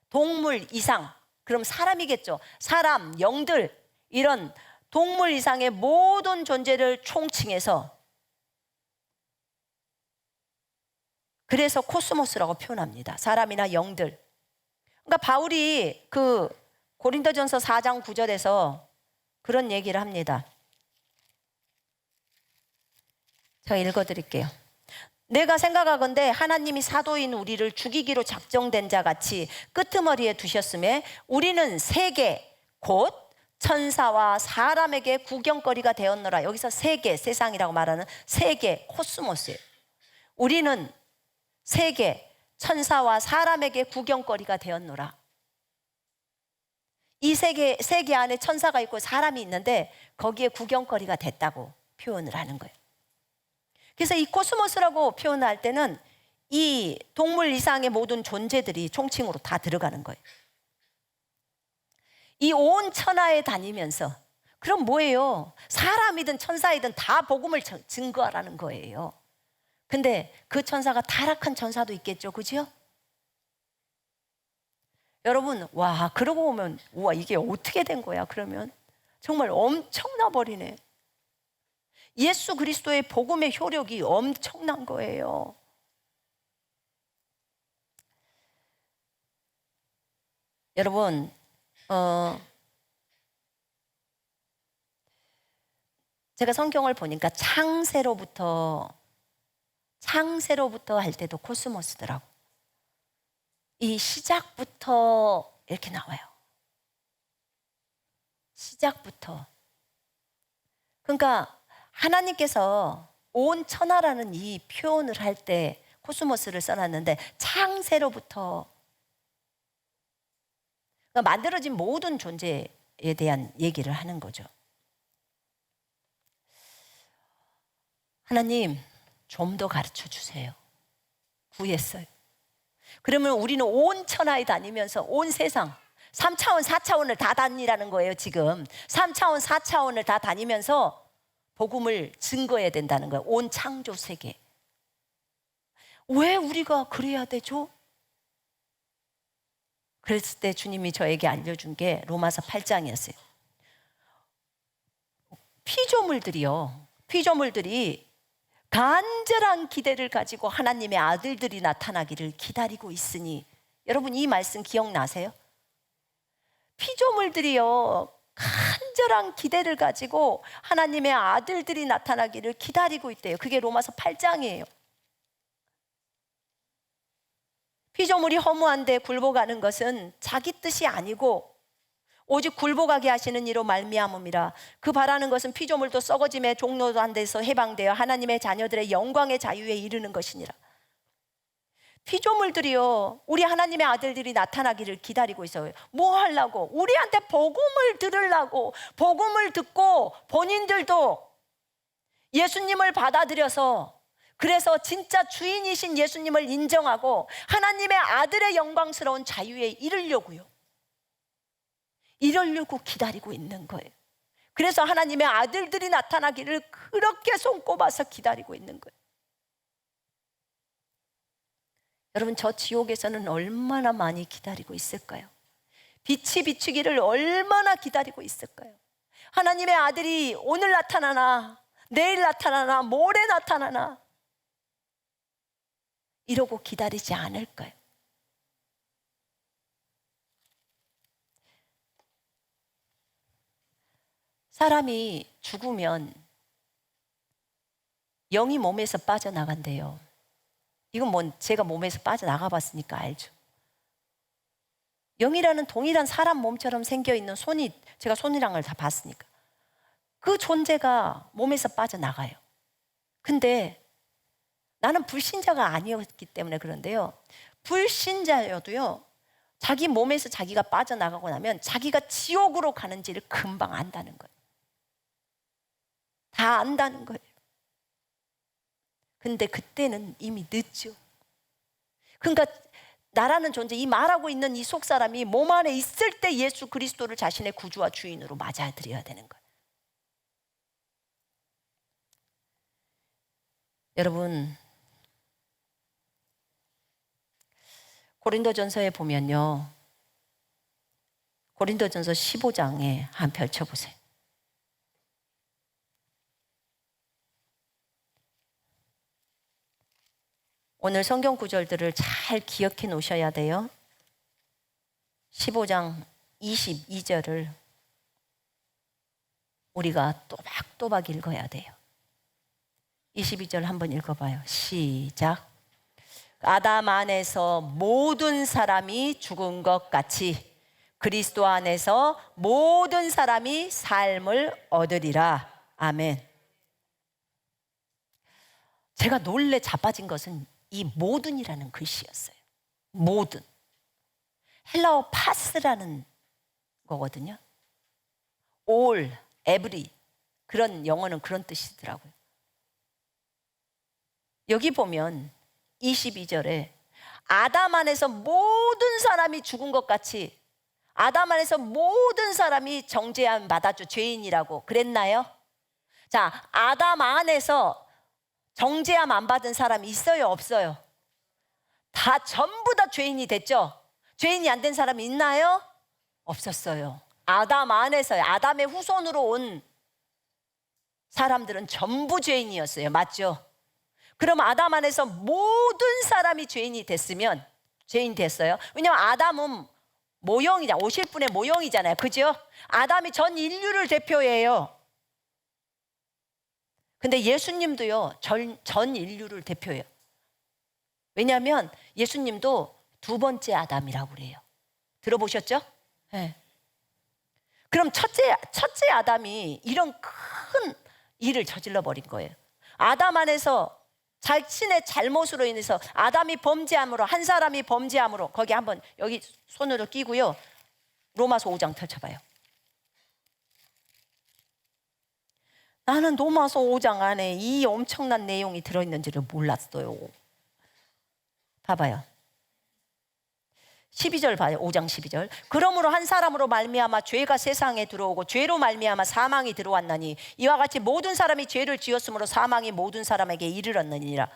동물 이상, 그럼 사람이겠죠. 사람, 영들, 이런 동물 이상의 모든 존재를 총칭해서 그래서 코스모스라고 표현합니다. 사람이나 영들. 그러니까 바울이 그 고린도전서 4장 9절에서 그런 얘기를 합니다. 제가 읽어드릴게요. 내가 생각하건대 하나님이 사도인 우리를 죽이기로 작정된 자 같이 끄트머리에 두셨음에 우리는 세계 곧 천사와 사람에게 구경거리가 되었노라. 여기서 세계, 세상이라고 말하는 세계, 코스모스예요. 우리는 세계, 천사와 사람에게 구경거리가 되었노라. 이 세계 안에 천사가 있고 사람이 있는데 거기에 구경거리가 됐다고 표현을 하는 거예요. 그래서 이 코스모스라고 표현할 때는 이 동물 이상의 모든 존재들이 총칭으로 다 들어가는 거예요. 이 온 천하에 다니면서, 그럼 뭐예요? 사람이든 천사이든 다 복음을 증거하라는 거예요. 근데 그 천사가 타락한 천사도 있겠죠, 그죠? 여러분, 와, 그러고 보면, 와, 이게 어떻게 된 거야? 그러면 정말 엄청나 버리네. 예수 그리스도의 복음의 효력이 엄청난 거예요. 여러분, 제가 성경을 보니까 창세로부터 할 때도 코스모스더라고. 이 시작부터 이렇게 나와요. 시작부터. 그러니까 하나님께서 온 천하라는 이 표현을 할 때 코스모스를 써놨는데 창세로부터, 그러니까 만들어진 모든 존재에 대한 얘기를 하는 거죠. 하나님, 좀 더 가르쳐 주세요. 구했어요. 그러면 우리는 온 천하에 다니면서 온 세상 3차원 4차원을 다 다니라는 거예요. 지금 3차원 4차원을 다 다니면서 복음을 증거해야 된다는 거예요. 온 창조 세계. 왜 우리가 그래야 되죠? 그랬을 때 주님이 저에게 알려준 게 로마서 8장이었어요. 피조물들이 간절한 기대를 가지고 하나님의 아들들이 나타나기를 기다리고 있으니, 여러분 이 말씀 기억나세요? 피조물들이요 간절한 기대를 가지고 하나님의 아들들이 나타나기를 기다리고 있대요. 그게 로마서 8장이에요. 피조물이 허무한데 굴복하는 것은 자기 뜻이 아니고 오직 굴복하게 하시는 이로 말미암음이라. 그 바라는 것은 피조물도 썩어짐에 종로도 안 돼서 해방되어 하나님의 자녀들의 영광의 자유에 이르는 것이니라. 피조물들이요 우리 하나님의 아들들이 나타나기를 기다리고 있어요. 뭐 하려고? 우리한테 복음을 들으려고. 복음을 듣고 본인들도 예수님을 받아들여서, 그래서 진짜 주인이신 예수님을 인정하고 하나님의 아들의 영광스러운 자유에 이르려고 기다리고 있는 거예요. 그래서 하나님의 아들들이 나타나기를 그렇게 손꼽아서 기다리고 있는 거예요. 여러분, 저 지옥에서는 얼마나 많이 기다리고 있을까요? 빛이 비추기를 얼마나 기다리고 있을까요? 하나님의 아들이 오늘 나타나나 내일 나타나나 모레 나타나나 이러고 기다리지 않을까요? 사람이 죽으면 영이 몸에서 빠져나간대요. 이건 제가 몸에서 빠져나가 봤으니까 알죠. 영이라는 동일한 사람 몸처럼 생겨있는 제가 손이랑을 다 봤으니까 그 존재가 몸에서 빠져나가요. 근데 나는 불신자가 아니었기 때문에 그런데요, 불신자여도요 자기 몸에서 자기가 빠져나가고 나면 자기가 지옥으로 가는지를 금방 안다는 거예요. 다 안다는 거예요. 근데 그때는 이미 늦죠. 그러니까 나라는 존재, 이 말하고 있는 이 속사람이 몸 안에 있을 때 예수 그리스도를 자신의 구주와 주인으로 맞아들여야 되는 거예요. 여러분, 고린도전서에 보면요, 고린도전서 15장에 한번 펼쳐보세요. 오늘 성경 구절들을 잘 기억해 놓으셔야 돼요. 15장 22절을 우리가 또박또박 읽어야 돼요. 22절 한번 읽어봐요. 시작. 아담 안에서 모든 사람이 죽은 것 같이 그리스도 안에서 모든 사람이 삶을 얻으리라. 아멘. 제가 놀래 자빠진 것은 이 모든이라는 글씨였어요. 모든. 헬라어 파스라는 거거든요. all, every. 그런 영어는 그런 뜻이더라고요. 여기 보면 22절에 아담 안에서 모든 사람이 죽은 것 같이 아담 안에서 모든 사람이 정죄함 받았죠. 죄인이라고 그랬나요? 자, 아담 안에서 정죄함 안 받은 사람이 있어요, 없어요? 다 전부 다 죄인이 됐죠? 죄인이 안 된 사람이 있나요? 없었어요. 아담 안에서요. 아담의 후손으로 온 사람들은 전부 죄인이었어요. 맞죠? 그럼 아담 안에서 모든 사람이 죄인이 됐으면 죄인 됐어요. 왜냐하면 아담은 모형이잖아요. 오실 분의 모형이잖아요. 그죠? 아담이 전 인류를 대표해요. 근데 예수님도요, 전 인류를 대표해요. 왜냐하면 예수님도 두 번째 아담이라고 그래요. 들어보셨죠? 네. 그럼 첫째 아담이 이런 큰 일을 저질러 버린 거예요. 아담 안에서 자신의 잘못으로 인해서 아담이 범죄함으로 한 사람이 범죄함으로 거기 한번 여기 손으로 끼고요. 로마서 5장 펼쳐봐요. 나는 로마서 5장 안에 이 엄청난 내용이 들어있는지를 몰랐어요. 봐봐요. 12절 봐요. 5장 12절. 그러므로 한 사람으로 말미암아 죄가 세상에 들어오고 죄로 말미암아 사망이 들어왔나니 이와 같이 모든 사람이 죄를 지었으므로 사망이 모든 사람에게 이르렀느니라.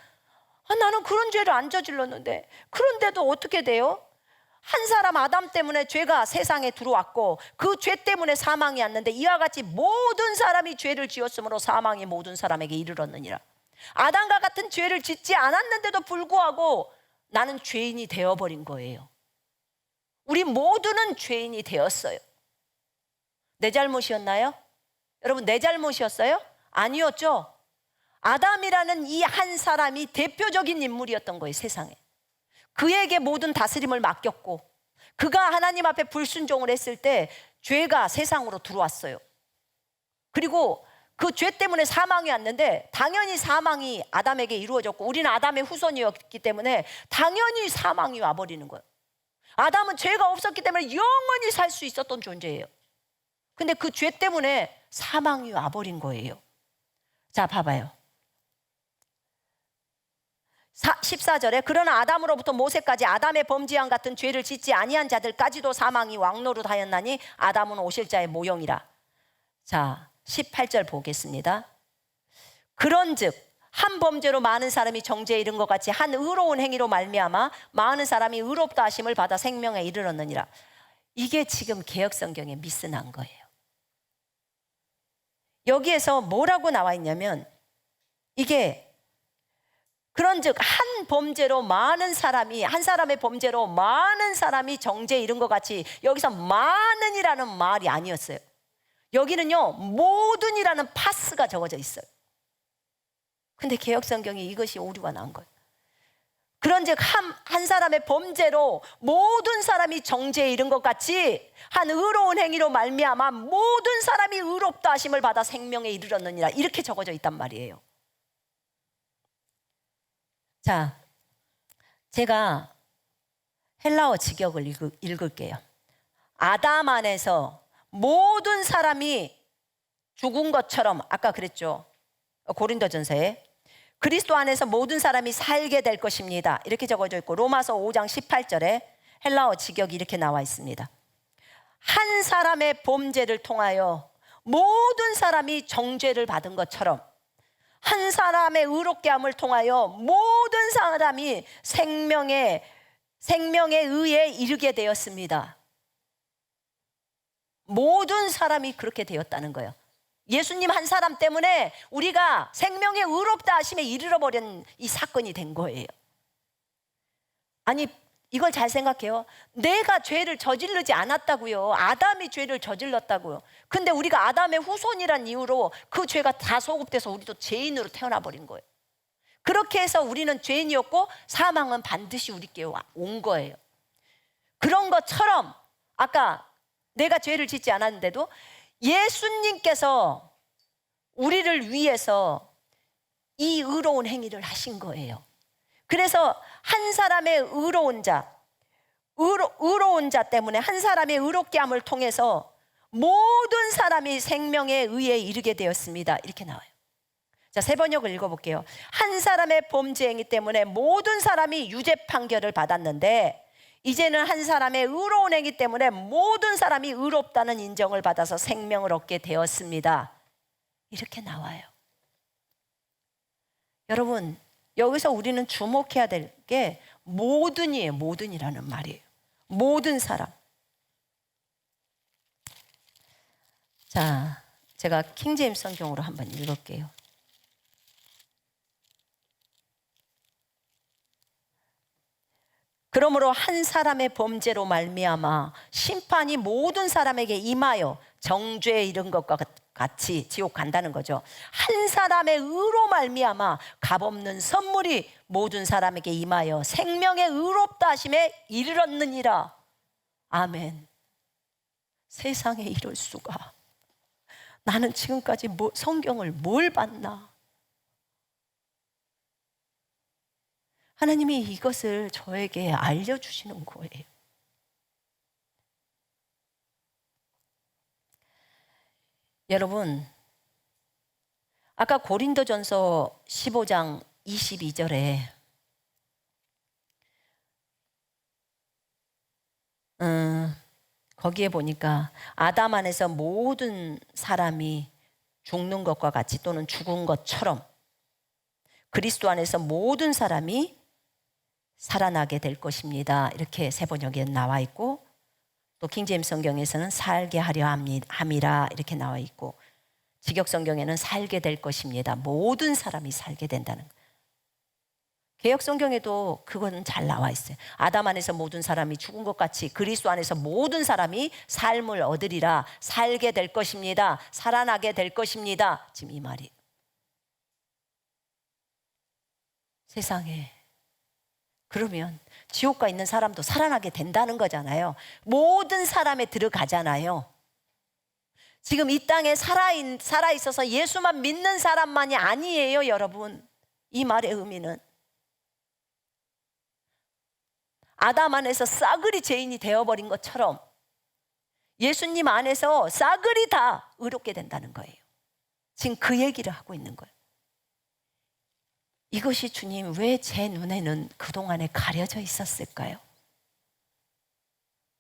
나는 그런 죄를 안 저질렀는데 그런데도 어떻게 돼요? 한 사람 아담 때문에 죄가 세상에 들어왔고 그 죄 때문에 사망이 왔는데 이와 같이 모든 사람이 죄를 지었으므로 사망이 모든 사람에게 이르렀느니라. 아담과 같은 죄를 짓지 않았는데도 불구하고 나는 죄인이 되어버린 거예요. 우리 모두는 죄인이 되었어요. 내 잘못이었나요? 여러분, 내 잘못이었어요? 아니었죠. 아담이라는 이 한 사람이 대표적인 인물이었던 거예요. 세상에. 그에게 모든 다스림을 맡겼고 그가 하나님 앞에 불순종을 했을 때 죄가 세상으로 들어왔어요. 그리고 그 죄 때문에 사망이 왔는데 당연히 사망이 아담에게 이루어졌고 우리는 아담의 후손이었기 때문에 당연히 사망이 와버리는 거예요. 아담은 죄가 없었기 때문에 영원히 살 수 있었던 존재예요. 근데 그 죄 때문에 사망이 와버린 거예요. 자, 봐봐요. 14절에 그러나 아담으로부터 모세까지 아담의 범죄함 같은 죄를 짓지 아니한 자들까지도 사망이 왕노릇하였나니 아담은 오실 자의 모형이라. 자, 18절 보겠습니다. 그런즉 한 범죄로 많은 사람이 정죄에 이른 것 같이 한 의로운 행위로 말미암아 많은 사람이 의롭다 하심을 받아 생명에 이르렀느니라. 이게 지금 개역성경에 미스난 거예요. 여기에서 뭐라고 나와 있냐면 이게 그런즉 한 범죄로 많은 사람이 한 사람의 범죄로 많은 사람이 정죄에 이른 것 같이 여기서 많은이라는 말이 아니었어요. 여기는요 모든이라는 파스가 적어져 있어요. 근데 개역성경이 이것이 오류가 난 거예요. 그런즉 한 사람의 범죄로 모든 사람이 정죄에 이른 것 같이 한 의로운 행위로 말미암아 모든 사람이 의롭다 하심을 받아 생명에 이르렀느니라. 이렇게 적어져 있단 말이에요. 자, 제가 헬라어 직역을 읽을게요. 아담 안에서 모든 사람이 죽은 것처럼 아까 그랬죠. 고린도전서에 그리스도 안에서 모든 사람이 살게 될 것입니다. 이렇게 적어져 있고 로마서 5장 18절에 헬라어 직역이 이렇게 나와 있습니다. 한 사람의 범죄를 통하여 모든 사람이 정죄를 받은 것처럼 한 사람의 의롭게 함을 통하여 모든 사람이 생명에 의해 이르게 되었습니다. 모든 사람이 그렇게 되었다는 거예요. 예수님 한 사람 때문에 우리가 생명의 의롭다 하심에 이르러버린 이 사건이 된 거예요. 아니, 이걸 잘 생각해요. 내가 죄를 저지르지 않았다고요. 아담이 죄를 저질렀다고요. 근데 우리가 아담의 후손이란 이유로 그 죄가 다 소급돼서 우리도 죄인으로 태어나 버린 거예요. 그렇게 해서 우리는 죄인이었고 사망은 반드시 우리께 온 거예요. 그런 것처럼 아까 내가 죄를 짓지 않았는데도 예수님께서 우리를 위해서 이 의로운 행위를 하신 거예요. 그래서 한 사람의 의로운 자 때문에 한 사람의 의롭게 함을 통해서 모든 사람이 생명에 의에 이르게 되었습니다. 이렇게 나와요. 자, 세 번역을 읽어볼게요. 한 사람의 범죄 행위 때문에 모든 사람이 유죄 판결을 받았는데 이제는 한 사람의 의로운 행위 때문에 모든 사람이 의롭다는 인정을 받아서 생명을 얻게 되었습니다. 이렇게 나와요. 여러분, 여기서 우리는 주목해야 될 게 모든이에요. 모든이라는 말이에요. 모든 사람. 자, 제가 킹제임스 성경으로 한번 읽을게요. 그러므로 한 사람의 범죄로 말미암아 심판이 모든 사람에게 임하여 정죄에 이른 것과 같이 지옥 간다는 거죠. 한 사람의 의로 말미암아 값없는 선물이 모든 사람에게 임하여 생명의 의롭다 하심에 이르렀느니라. 아멘. 세상에 이럴 수가. 나는 지금까지 성경을 뭘 봤나? 하나님이 이것을 저에게 알려주시는 거예요. 여러분, 아까 고린도전서 15장 22절에 거기에 보니까 아담 안에서 모든 사람이 죽는 것과 같이 또는 죽은 것처럼 그리스도 안에서 모든 사람이 살아나게 될 것입니다. 이렇게 세 번역에 나와 있고 또 킹제임스 성경에서는 살게 하려 함이라 이렇게 나와 있고 직역 성경에는 살게 될 것입니다. 모든 사람이 살게 된다는 거예요. 개역 성경에도 그건 잘 나와 있어요. 아담 안에서 모든 사람이 죽은 것 같이 그리스도 안에서 모든 사람이 삶을 얻으리라. 살게 될 것입니다. 살아나게 될 것입니다. 지금 이 말이. 세상에. 그러면 지옥가 있는 사람도 살아나게 된다는 거잖아요. 모든 사람에 들어가잖아요. 지금 이 땅에 살아있어서 예수만 믿는 사람만이 아니에요, 여러분. 이 말의 의미는 아담 안에서 싸그리 죄인이 되어버린 것처럼 예수님 안에서 싸그리 다 의롭게 된다는 거예요. 지금 그 얘기를 하고 있는 거예요. 이것이 주님 왜 제 눈에는 그동안에 가려져 있었을까요?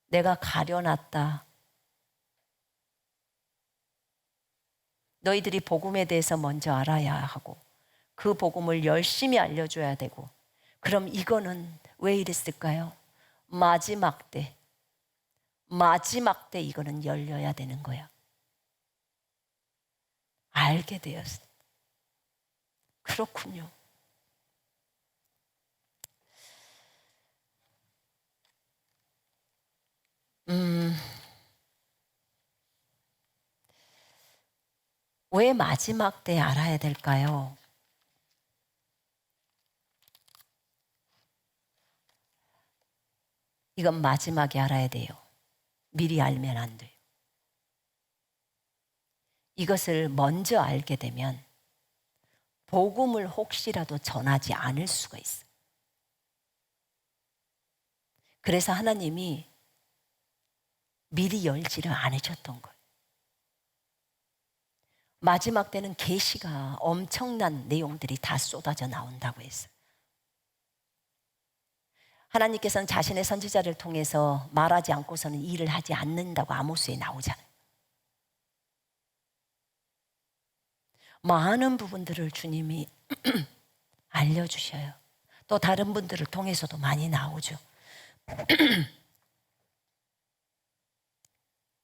내가 가려놨다. 너희들이 복음에 대해서 먼저 알아야 하고 그 복음을 열심히 알려줘야 되고 그럼 이거는 왜 이랬을까요? 마지막 때 이거는 열려야 되는 거야. 알게 되었어. 그렇군요. 왜 마지막 때 알아야 될까요? 이건 마지막에 알아야 돼요. 미리 알면 안 돼요. 이것을 먼저 알게 되면 복음을 혹시라도 전하지 않을 수가 있어요. 그래서 하나님이 미리 열지를 않으셨던 거예요. 마지막 때는 계시가 엄청난 내용들이 다 쏟아져 나온다고 했어요. 하나님께서는 자신의 선지자를 통해서 말하지 않고서는 일을 하지 않는다고 아모스에 나오잖아요. 많은 부분들을 주님이 알려주셔요. 또 다른 분들을 통해서도 많이 나오죠.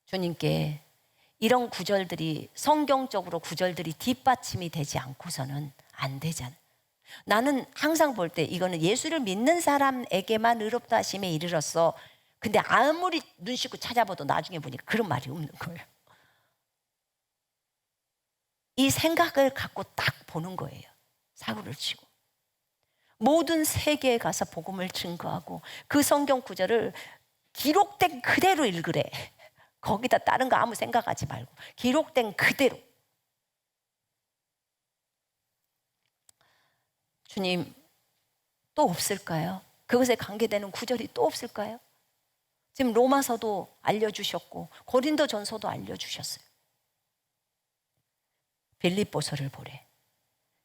주님께 이런 구절들이 성경적으로 구절들이 뒷받침이 되지 않고서는 안 되잖아요. 나는 항상 볼 때 이거는 예수를 믿는 사람에게만 의롭다 하심에 이르렀어. 근데 아무리 눈 씻고 찾아봐도 나중에 보니까 그런 말이 없는 거예요. 이 생각을 갖고 딱 보는 거예요. 사고를 치고. 모든 세계에 가서 복음을 증거하고 그 성경 구절을 기록된 그대로 읽으래. 거기다 다른 거 아무 생각하지 말고 기록된 그대로. 주님, 또 없을까요? 그것에 관계되는 구절이 또 없을까요? 지금 로마서도 알려주셨고 고린도전서도 알려주셨어요. 빌립보서를 보래.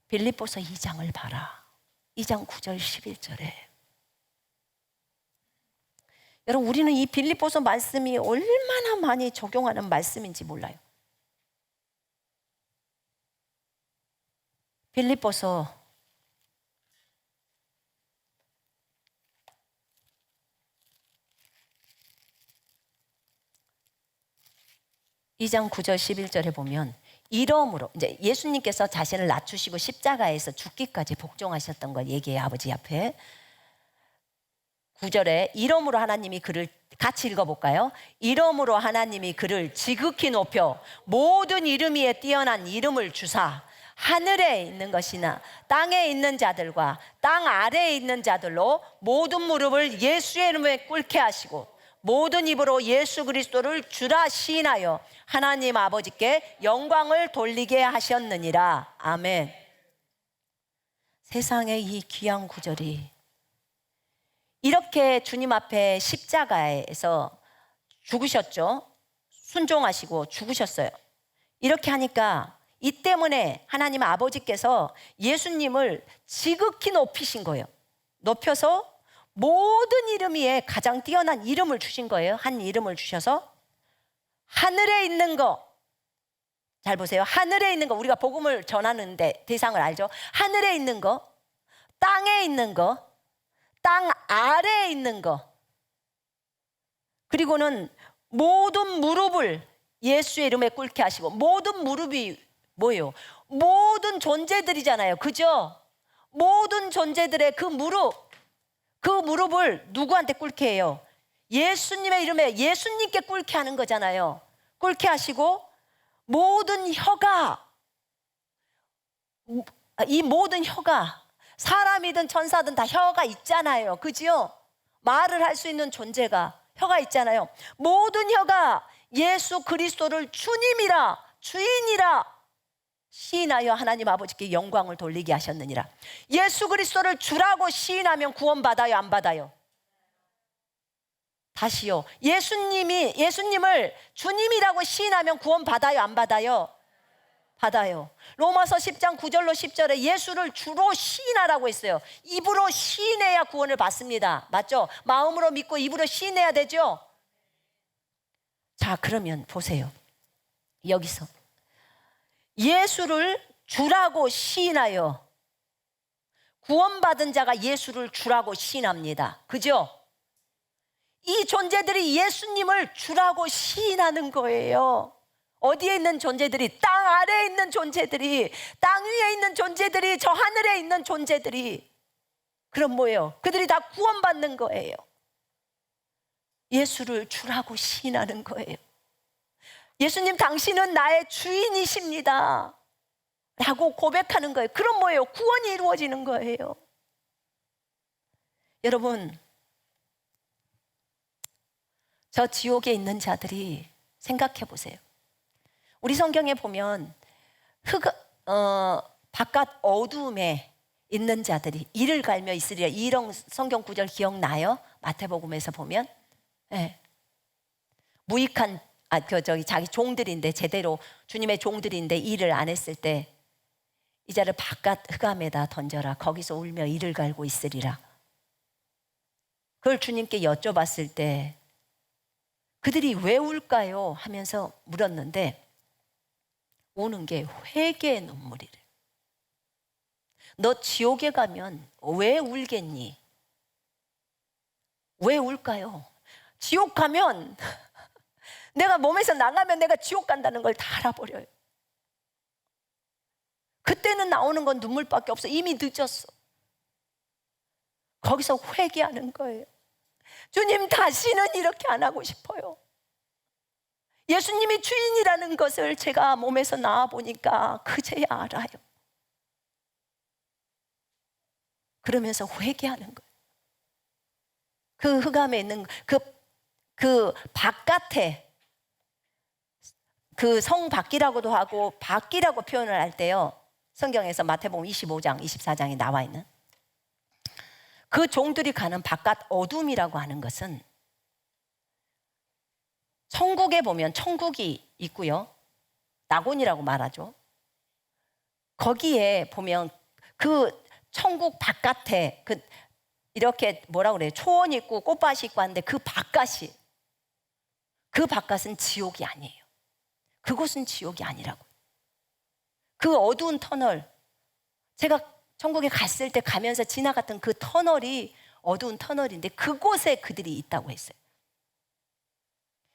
빌립보서 2장을 봐라. 2장 9절 11절에. 여러분, 우리는 이 빌립보서 말씀이 얼마나 많이 적용하는 말씀인지 몰라요. 빌립보서 2장 9절 11절에 보면 이러므로 이제 예수님께서 자신을 낮추시고 십자가에서 죽기까지 복종하셨던 걸 얘기해요. 아버지 앞에. 9절에 이러므로 하나님이 그를 같이 읽어볼까요? 이러므로 하나님이 그를 지극히 높여 모든 이름 위에 뛰어난 이름을 주사 하늘에 있는 것이나 땅에 있는 자들과 땅 아래에 있는 자들로 모든 무릎을 예수의 이름에 꿇게 하시고 모든 입으로 예수 그리스도를 주라 시인하여 하나님 아버지께 영광을 돌리게 하셨느니라. 아멘. 세상의 이 귀한 구절이 이렇게 주님 앞에 십자가에서 죽으셨죠. 순종하시고 죽으셨어요. 이렇게 하니까 이 때문에 하나님 아버지께서 예수님을 지극히 높이신 거예요. 높여서 모든 이름 위에 가장 뛰어난 이름을 주신 거예요. 한 이름을 주셔서 하늘에 있는 거, 잘 보세요. 하늘에 있는 거, 우리가 복음을 전하는데 대상을 알죠. 하늘에 있는 거, 땅에 있는 거, 땅 아래에 있는 거, 그리고는 모든 무릎을 예수의 이름에 꿇게 하시고. 모든 무릎이 뭐예요? 모든 존재들이잖아요. 그죠? 모든 존재들의 그 무릎을 누구한테 꿇게 해요? 예수님의 이름에 예수님께 꿇게 하는 거잖아요. 꿇게 하시고 모든 혀가, 이 모든 혀가, 사람이든 천사든 다 혀가 있잖아요. 그죠? 말을 할 수 있는 존재가 혀가 있잖아요. 모든 혀가 예수 그리스도를 주님이라 주인이라 시인하여 하나님 아버지께 영광을 돌리게 하셨느니라. 예수 그리스도를 주라고 시인하면 구원받아요, 안 받아요? 다시요. 예수님을 주님이라고 시인하면 구원받아요, 안 받아요? 받아요. 로마서 10장 9절로 10절에 예수를 주로 시인하라고 했어요. 입으로 시인해야 구원을 받습니다. 맞죠? 마음으로 믿고 입으로 시인해야 되죠? 자, 그러면 보세요. 여기서 예수를 주라고 시인하여 구원받은 자가 예수를 주라고 시인합니다. 그죠? 이 존재들이 예수님을 주라고 시인하는 거예요. 어디에 있는 존재들이? 땅 아래에 있는 존재들이, 땅 위에 있는 존재들이, 저 하늘에 있는 존재들이. 그럼 뭐예요? 그들이 다 구원받는 거예요. 예수를 주라고 시인하는 거예요. 예수님, 당신은 나의 주인이십니다 라고 고백하는 거예요. 그럼 뭐예요? 구원이 이루어지는 거예요. 여러분, 저 지옥에 있는 자들이 생각해 보세요. 우리 성경에 보면 바깥 어둠에 있는 자들이 이를 갈며 있으리라. 이런 성경 구절 기억나요? 마태복음에서 보면. 네. 무익한 자기 종들인데, 제대로 주님의 종들인데 일을 안 했을 때 이 자를 바깥 흑암에다 던져라. 거기서 울며 이를 갈고 있으리라. 그걸 주님께 여쭤봤을 때 그들이 왜 울까요? 하면서 물었는데 우는 게 회개의 눈물이래. 너 지옥에 가면 왜 울겠니? 왜 울까요? 지옥 가면 내가 몸에서 나가면 내가 지옥 간다는 걸 다 알아버려요. 그때는 나오는 건 눈물밖에 없어. 이미 늦었어. 거기서 회개하는 거예요. 주님, 다시는 이렇게 안 하고 싶어요. 예수님이 주인이라는 것을 제가 몸에서 나와 보니까 그제야 알아요. 그러면서 회개하는 거예요. 그 흑암에 있는 그 바깥에, 그 성 밖이라고도 하고 밖이라고 표현을 할 때요, 성경에서 마태복음 25장 24장에 나와 있는 그 종들이 가는 바깥 어둠이라고 하는 것은, 천국에 보면 천국이 있고요, 낙원이라고 말하죠. 거기에 보면 그 천국 바깥에 그 이렇게 뭐라 그래요, 초원이 있고 꽃밭이 있고 하는데 그 바깥은 지옥이 아니에요. 그곳은 지옥이 아니라고. 그 어두운 터널, 제가 천국에 갔을 때 가면서 지나갔던 그 터널이 어두운 터널인데 그곳에 그들이 있다고 했어요.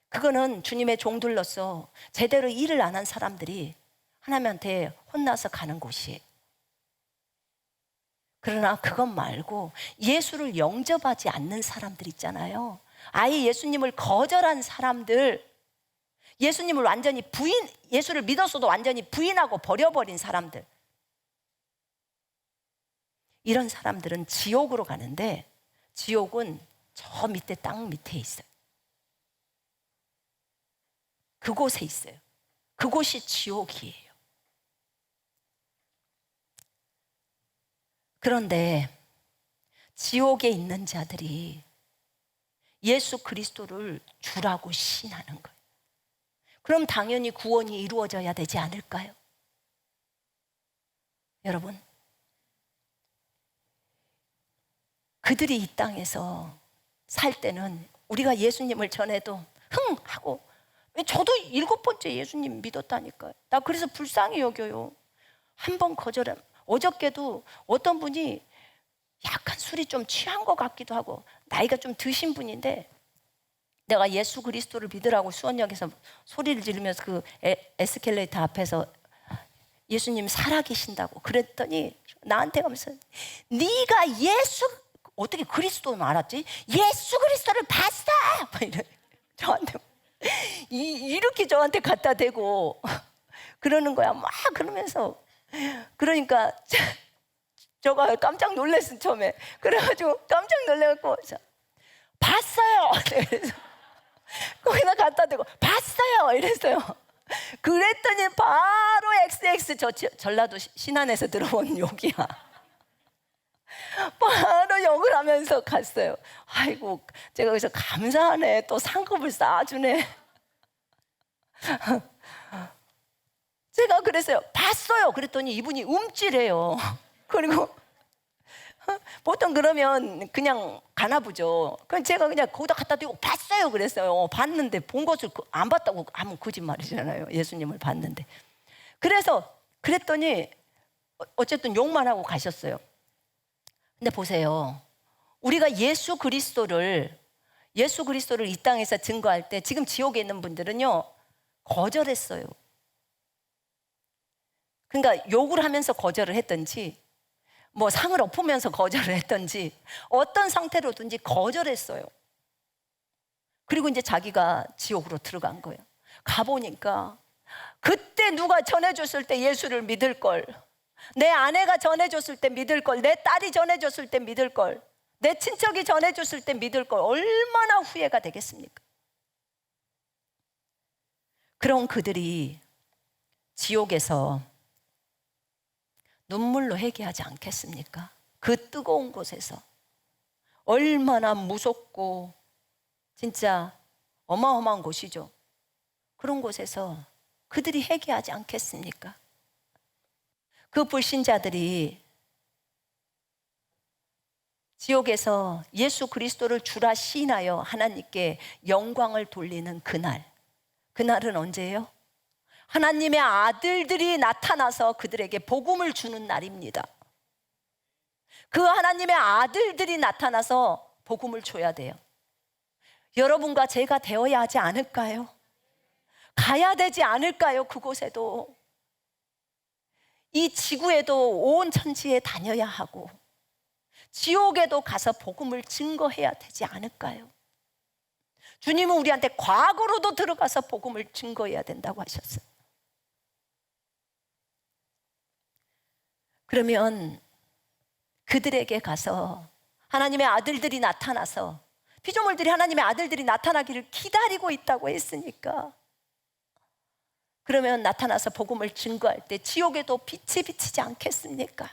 그거는 주님의 종들로서 제대로 일을 안 한 사람들이 하나님한테 혼나서 가는 곳이에요. 그러나 그것 말고 예수를 영접하지 않는 사람들 있잖아요. 아예 예수님을 거절한 사람들, 예수님을 완전히 예수를 믿었어도 완전히 부인하고 버려버린 사람들, 이런 사람들은 지옥으로 가는데, 지옥은 저 밑에 땅 밑에 있어요. 그곳에 있어요. 그곳이 지옥이에요. 그런데 지옥에 있는 자들이 예수 그리스도를 주라고 신하는 거예요. 그럼 당연히 구원이 이루어져야 되지 않을까요? 여러분, 그들이 이 땅에서 살 때는 우리가 예수님을 전해도 흥 하고, 저도 7번째 예수님 믿었다니까요. 나 그래서 불쌍히 여겨요. 한 번 거절하면, 어저께도 어떤 분이 약간 술이 좀 취한 것 같기도 하고 나이가 좀 드신 분인데, 내가 예수 그리스도를 믿으라고 수원역에서 소리를 지르면서 그 에스컬레이터 앞에서 예수님 살아계신다고 그랬더니 나한테 가면서, 네가 어떻게 그리스도는 알았지? 예수 그리스도를 봤어! 저한테 이렇게 저한테 갖다 대고 그러는 거야. 막 그러면서, 그러니까 저가 깜짝 놀랐어 처음에. 그래가지고 깜짝 놀래갖고 봤어요. 그래서 거기다 갖다 대고 봤어요 이랬어요. 그랬더니 바로 XX, 저 전라도 신안에서 들어온 욕이야. 바로 욕을 하면서 갔어요. 아이고, 제가 그래서 감사하네, 또 상급을 쌓아주네. 제가 그랬어요. 봤어요. 그랬더니 이분이 움찔해요. 그리고 보통 그러면 그냥 가나 보죠. 그럼 제가 그냥 거기다 갖다 대고 봤어요 그랬어요. 봤는데 본 것을 안 봤다고 하면 거짓말이잖아요. 예수님을 봤는데. 그래서 그랬더니 어쨌든 욕만 하고 가셨어요. 근데 보세요, 우리가 예수 그리스도를 이 땅에서 증거할 때 지금 지옥에 있는 분들은요, 거절했어요. 그러니까 욕을 하면서 거절을 했든지, 뭐 상을 엎으면서 거절을 했든지, 어떤 상태로든지 거절했어요. 그리고 이제 자기가 지옥으로 들어간 거예요. 가보니까 그때 누가 전해줬을 때 예수를 믿을 걸, 내 아내가 전해줬을 때 믿을 걸, 내 딸이 전해줬을 때 믿을 걸, 내 친척이 전해줬을 때 믿을 걸, 얼마나 후회가 되겠습니까? 그런 그들이 지옥에서 눈물로 회개하지 않겠습니까? 그 뜨거운 곳에서 얼마나 무섭고 진짜 어마어마한 곳이죠. 그런 곳에서 그들이 회개하지 않겠습니까? 그 불신자들이 지옥에서 예수 그리스도를 주라 시인하여 하나님께 영광을 돌리는 그날은 언제예요? 하나님의 아들들이 나타나서 그들에게 복음을 주는 날입니다. 그 하나님의 아들들이 나타나서 복음을 줘야 돼요. 여러분과 제가 되어야 하지 않을까요? 가야 되지 않을까요? 그곳에도 이 지구에도 온 천지에 다녀야 하고 지옥에도 가서 복음을 증거해야 되지 않을까요? 주님은 우리한테 과거로도 들어가서 복음을 증거해야 된다고 하셨어요. 그러면 그들에게 가서 하나님의 아들들이 나타나서, 피조물들이 하나님의 아들들이 나타나기를 기다리고 있다고 했으니까, 그러면 나타나서 복음을 증거할 때 지옥에도 빛이 비치지 않겠습니까?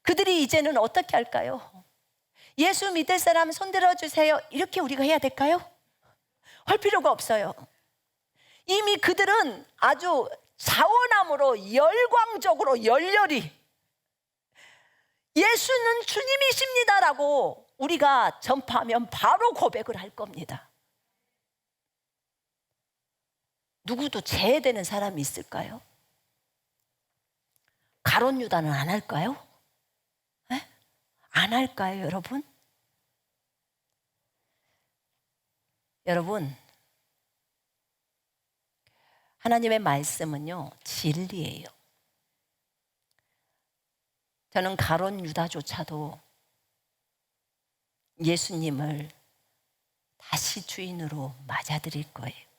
그들이 이제는 어떻게 할까요? 예수 믿을 사람 손들어 주세요, 이렇게 우리가 해야 될까요? 할 필요가 없어요. 이미 그들은 아주 자원함으로 열광적으로 열렬히 예수는 주님이십니다라고 우리가 전파하면 바로 고백을 할 겁니다. 누구도 제외되는 사람이 있을까요? 가룟 유다는 안 할까요? 에? 안 할까요, 여러분? 여러분, 하나님의 말씀은요, 진리예요. 저는 가룟 유다조차도 예수님을 다시 주인으로 맞아들일 거예요.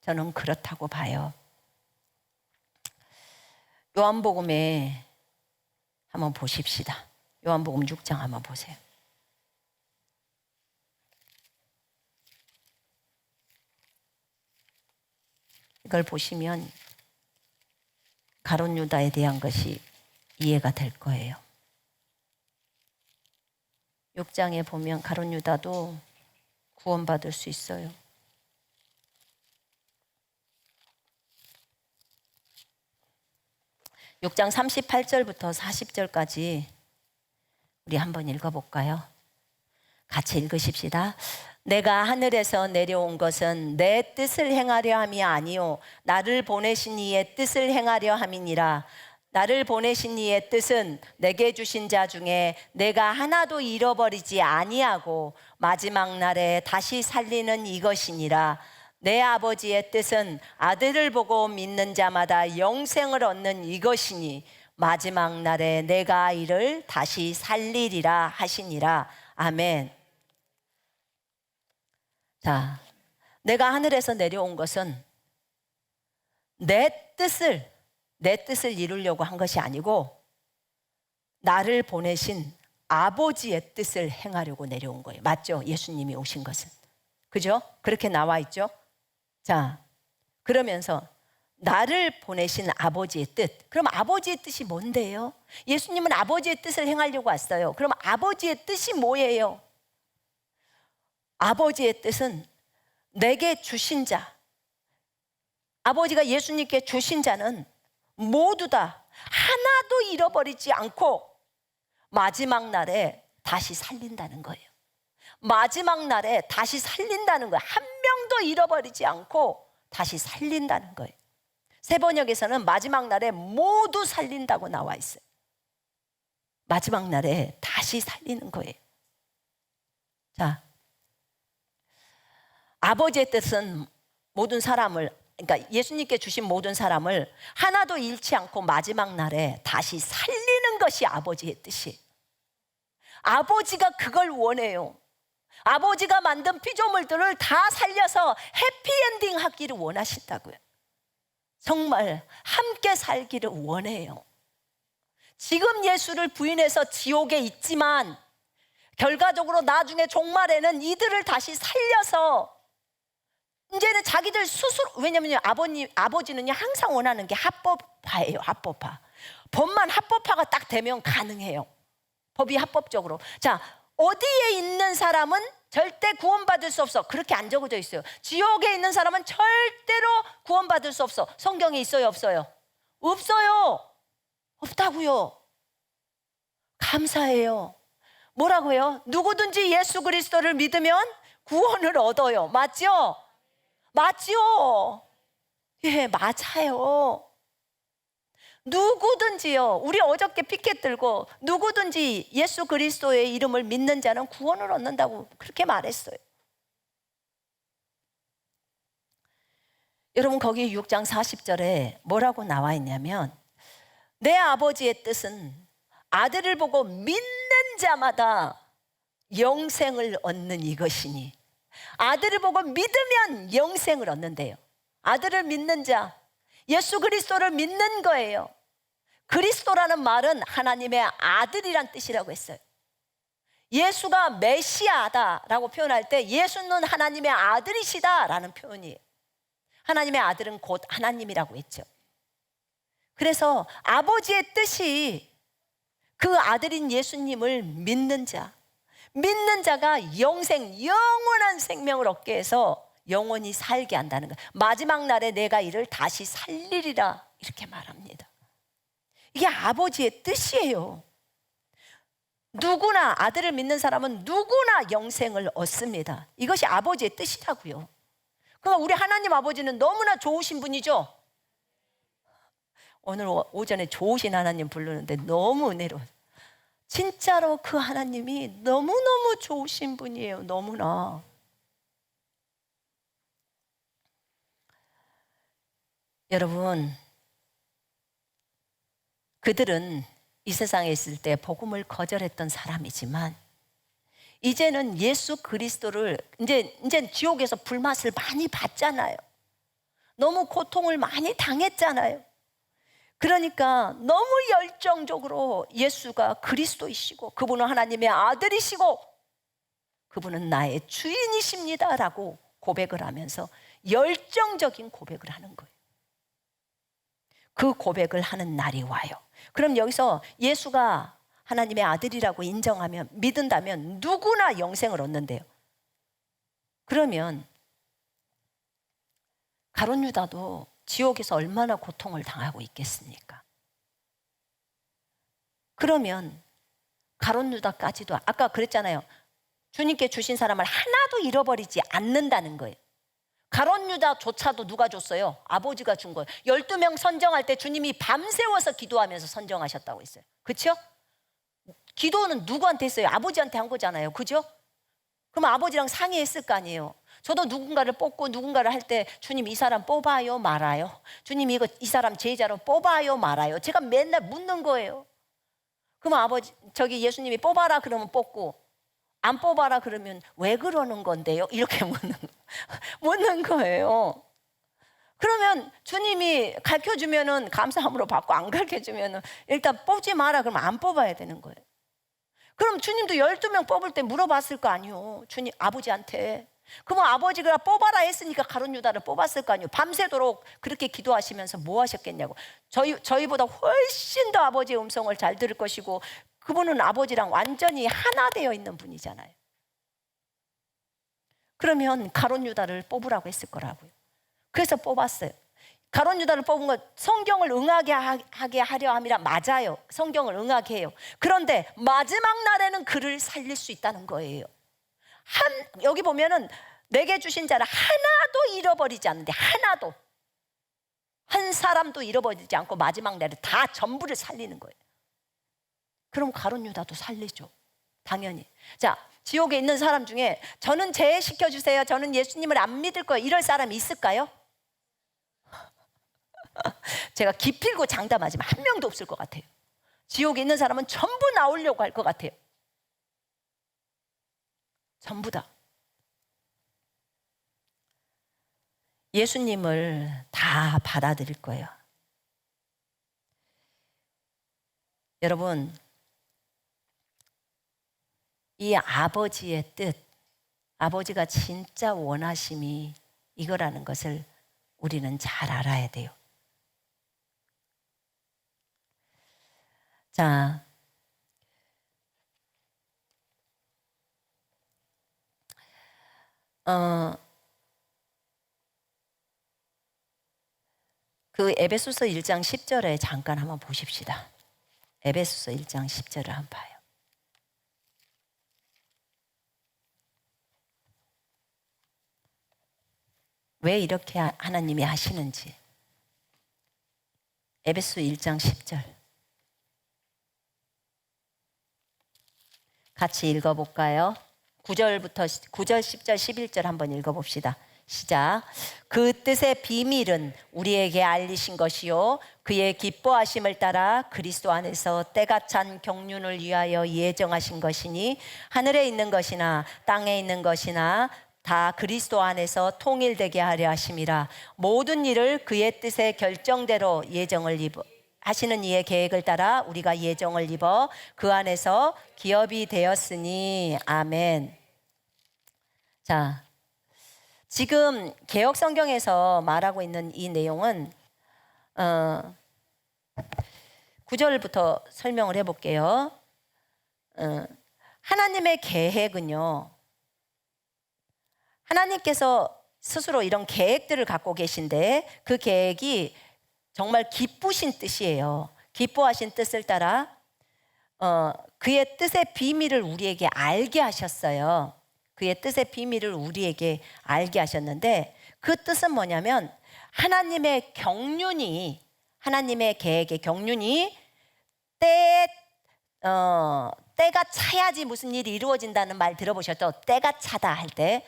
저는 그렇다고 봐요. 요한복음에 한번 보십시다. 요한복음 6장 한번 보세요. 이걸 보시면 가룟 유다에 대한 것이 이해가 될 거예요. 6장에 보면 가룟 유다도 구원받을 수 있어요. 육 장 38절부터 40절까지 우리 한번 읽어볼까요? 같이 읽으십시다. 내가 하늘에서 내려온 것은 내 뜻을 행하려 함이 아니요 나를 보내신 이의 뜻을 행하려 함이니라. 나를 보내신 이의 뜻은 내게 주신 자 중에 내가 하나도 잃어버리지 아니하고 마지막 날에 다시 살리는 이것이니라. 내 아버지의 뜻은 아들을 보고 믿는 자마다 영생을 얻는 이것이니 마지막 날에 내가 이를 다시 살리리라 하시니라. 아멘. 자, 내가 하늘에서 내려온 것은 내 뜻을 이루려고 한 것이 아니고 나를 보내신 아버지의 뜻을 행하려고 내려온 거예요. 맞죠? 예수님이 오신 것은. 그죠? 그렇게 나와 있죠? 자, 그러면서 나를 보내신 아버지의 뜻. 그럼 아버지의 뜻이 뭔데요? 예수님은 아버지의 뜻을 행하려고 왔어요. 그럼 아버지의 뜻이 뭐예요? 아버지의 뜻은 내게 주신 자, 아버지가 예수님께 주신 자는 모두 다 하나도 잃어버리지 않고 마지막 날에 다시 살린다는 거예요. 마지막 날에 다시 살린다는 거예요. 한 명도 잃어버리지 않고 다시 살린다는 거예요. 새 번역에서는 마지막 날에 모두 살린다고 나와 있어요. 마지막 날에 다시 살리는 거예요. 자, 아버지의 뜻은 모든 사람을, 그러니까 예수님께 주신 모든 사람을 하나도 잃지 않고 마지막 날에 다시 살리는 것이 아버지의 뜻이에요. 아버지가 그걸 원해요. 아버지가 만든 피조물들을 다 살려서 해피엔딩 하기를 원하신다고요. 정말 함께 살기를 원해요. 지금 예수를 부인해서 지옥에 있지만 결과적으로 나중에 종말에는 이들을 다시 살려서 이제는 자기들 스스로, 왜냐면 아버지는요 항상 원하는 게 합법화예요. 합법화. 법만 합법화가 딱 되면 가능해요. 법이 합법적으로. 자, 어디에 있는 사람은 절대 구원받을 수 없어. 그렇게 안 적어져 있어요. 지옥에 있는 사람은 절대로 구원받을 수 없어. 성경에 있어요, 없어요? 없어요. 없다고요. 감사해요. 뭐라고요? 누구든지 예수 그리스도를 믿으면 구원을 얻어요. 맞죠? 맞죠? 예, 맞아요. 누구든지요. 우리 어저께 피켓 들고 누구든지 예수 그리스도의 이름을 믿는 자는 구원을 얻는다고 그렇게 말했어요. 여러분 거기 6장 40절에 뭐라고 나와 있냐면 내 아버지의 뜻은 아들을 보고 믿는 자마다 영생을 얻는 이것이니, 아들을 보고 믿으면 영생을 얻는데요. 아들을 믿는 자, 예수 그리스도를 믿는 거예요. 그리스도라는 말은 하나님의 아들이란 뜻이라고 했어요. 예수가 메시아다라고 표현할 때 예수는 하나님의 아들이시다라는 표현이에요. 하나님의 아들은 곧 하나님이라고 했죠. 그래서 아버지의 뜻이 그 아들인 예수님을 믿는 자, 믿는 자가 영원한 생명을 얻게 해서 영원히 살게 한다는 거예요. 마지막 날에 내가 이를 다시 살리리라, 이렇게 말합니다. 이게 아버지의 뜻이에요. 누구나, 아들을 믿는 사람은 누구나 영생을 얻습니다. 이것이 아버지의 뜻이라고요. 그러니까 우리 하나님 아버지는 너무나 좋으신 분이죠. 오늘 오전에 좋으신 하나님 부르는데 너무 은혜로워요. 진짜로 그 하나님이 너무너무 좋으신 분이에요. 너무나. 여러분, 그들은 이 세상에 있을 때 복음을 거절했던 사람이지만 이제는 예수 그리스도를 이제 지옥에서 불맛을 많이 봤잖아요. 너무 고통을 많이 당했잖아요. 그러니까 너무 열정적으로 예수가 그리스도이시고 그분은 하나님의 아들이시고 그분은 나의 주인이십니다라고 고백을 하면서 열정적인 고백을 하는 거예요. 그 고백을 하는 날이 와요. 그럼 여기서 예수가 하나님의 아들이라고 인정하면, 믿는다면 누구나 영생을 얻는데요. 그러면 가룟 유다도 지옥에서 얼마나 고통을 당하고 있겠습니까? 그러면 가룟 유다까지도, 아까 그랬잖아요. 주님께 주신 사람을 하나도 잃어버리지 않는다는 거예요. 가룟 유다조차도 누가 줬어요? 아버지가 준 거예요. 12명 선정할 때 주님이 밤새워서 기도하면서 선정하셨다고 했어요. 그렇죠? 기도는 누구한테 했어요? 아버지한테 한 거잖아요. 그죠? 그럼 아버지랑 상의했을 거 아니에요. 저도 누군가를 뽑고 누군가를 할 때 주님 이 사람 뽑아요 말아요? 주님 이 사람 제자로 뽑아요 말아요? 제가 맨날 묻는 거예요. 그럼 예수님이 뽑아라 그러면 뽑고 안 뽑아라 그러면 왜 그러는 건데요? 이렇게 묻는 거예요. 그러면 주님이 가르쳐주면은 감사함으로 받고 안 가르쳐주면은 일단 뽑지 마라 그러면 안 뽑아야 되는 거예요. 그럼 주님도 12명 뽑을 때 물어봤을 거 아니에요. 주님 아버지한테. 그러면 아버지가 뽑아라 했으니까 가룟 유다를 뽑았을 거 아니에요. 밤새도록 그렇게 기도하시면서 뭐 하셨겠냐고. 저희보다 훨씬 더 아버지의 음성을 잘 들을 것이고 그분은 아버지랑 완전히 하나 되어 있는 분이잖아요. 그러면 가룟 유다를 뽑으라고 했을 거라고요. 그래서 뽑았어요. 가룟 유다를 뽑은 건 성경을 응하게 하려 함이라. 맞아요. 성경을 응하게 해요. 그런데 마지막 날에는 그를 살릴 수 있다는 거예요. 여기 보면은 내게 주신 자를 하나도 잃어버리지 않는데, 하나도 한 사람도 잃어버리지 않고 마지막 날에 다 전부를 살리는 거예요. 그럼 가룟 유다도 살리죠. 당연히. 자, 지옥에 있는 사람 중에 저는 제외시켜주세요, 저는 예수님을 안 믿을 거예요, 이럴 사람이 있을까요? 제가 기필고 장담하지만 한 명도 없을 것 같아요. 지옥에 있는 사람은 전부 나오려고 할 것 같아요. 전부 다. 예수님을 다 받아들일 거예요. 여러분, 이 아버지의 뜻, 아버지가 진짜 원하심이 이거라는 것을 우리는 잘 알아야 돼요. 자, 그 에베소서 1장 10절에 잠깐 한번 보십시다. 에베소서 1장 10절을 한번 봐요. 왜 이렇게 하나님이 하시는지. 에베소 1장 10절 같이 읽어볼까요? 9절, 10절, 11절 한번 읽어봅시다. 시작. 그 뜻의 비밀은 우리에게 알리신 것이요 그의 기뻐하심을 따라 그리스도 안에서 때가 찬 경륜을 위하여 예정하신 것이니 하늘에 있는 것이나 땅에 있는 것이나 다 그리스도 안에서 통일되게 하려 하심이라. 모든 일을 그의 뜻의 결정대로 예정을 입어 하시는 이의 계획을 따라 우리가 예정을 입어 그 안에서 기업이 되었으니. 아멘. 자, 지금 개역 성경에서 말하고 있는 이 내용은 9절부터 설명을 해볼게요. 하나님의 계획은요, 하나님께서 스스로 이런 계획들을 갖고 계신데 그 계획이 정말 기쁘신 뜻이에요. 기뻐하신 뜻을 따라 그의 뜻의 비밀을 우리에게 알게 하셨어요. 그의 뜻의 비밀을 우리에게 알게 하셨는데 그 뜻은 뭐냐면 하나님의 경륜이, 하나님의 계획의 경륜이 때가 차야지 무슨 일이 이루어진다는 말 들어보셨죠? 때가 차다 할 때,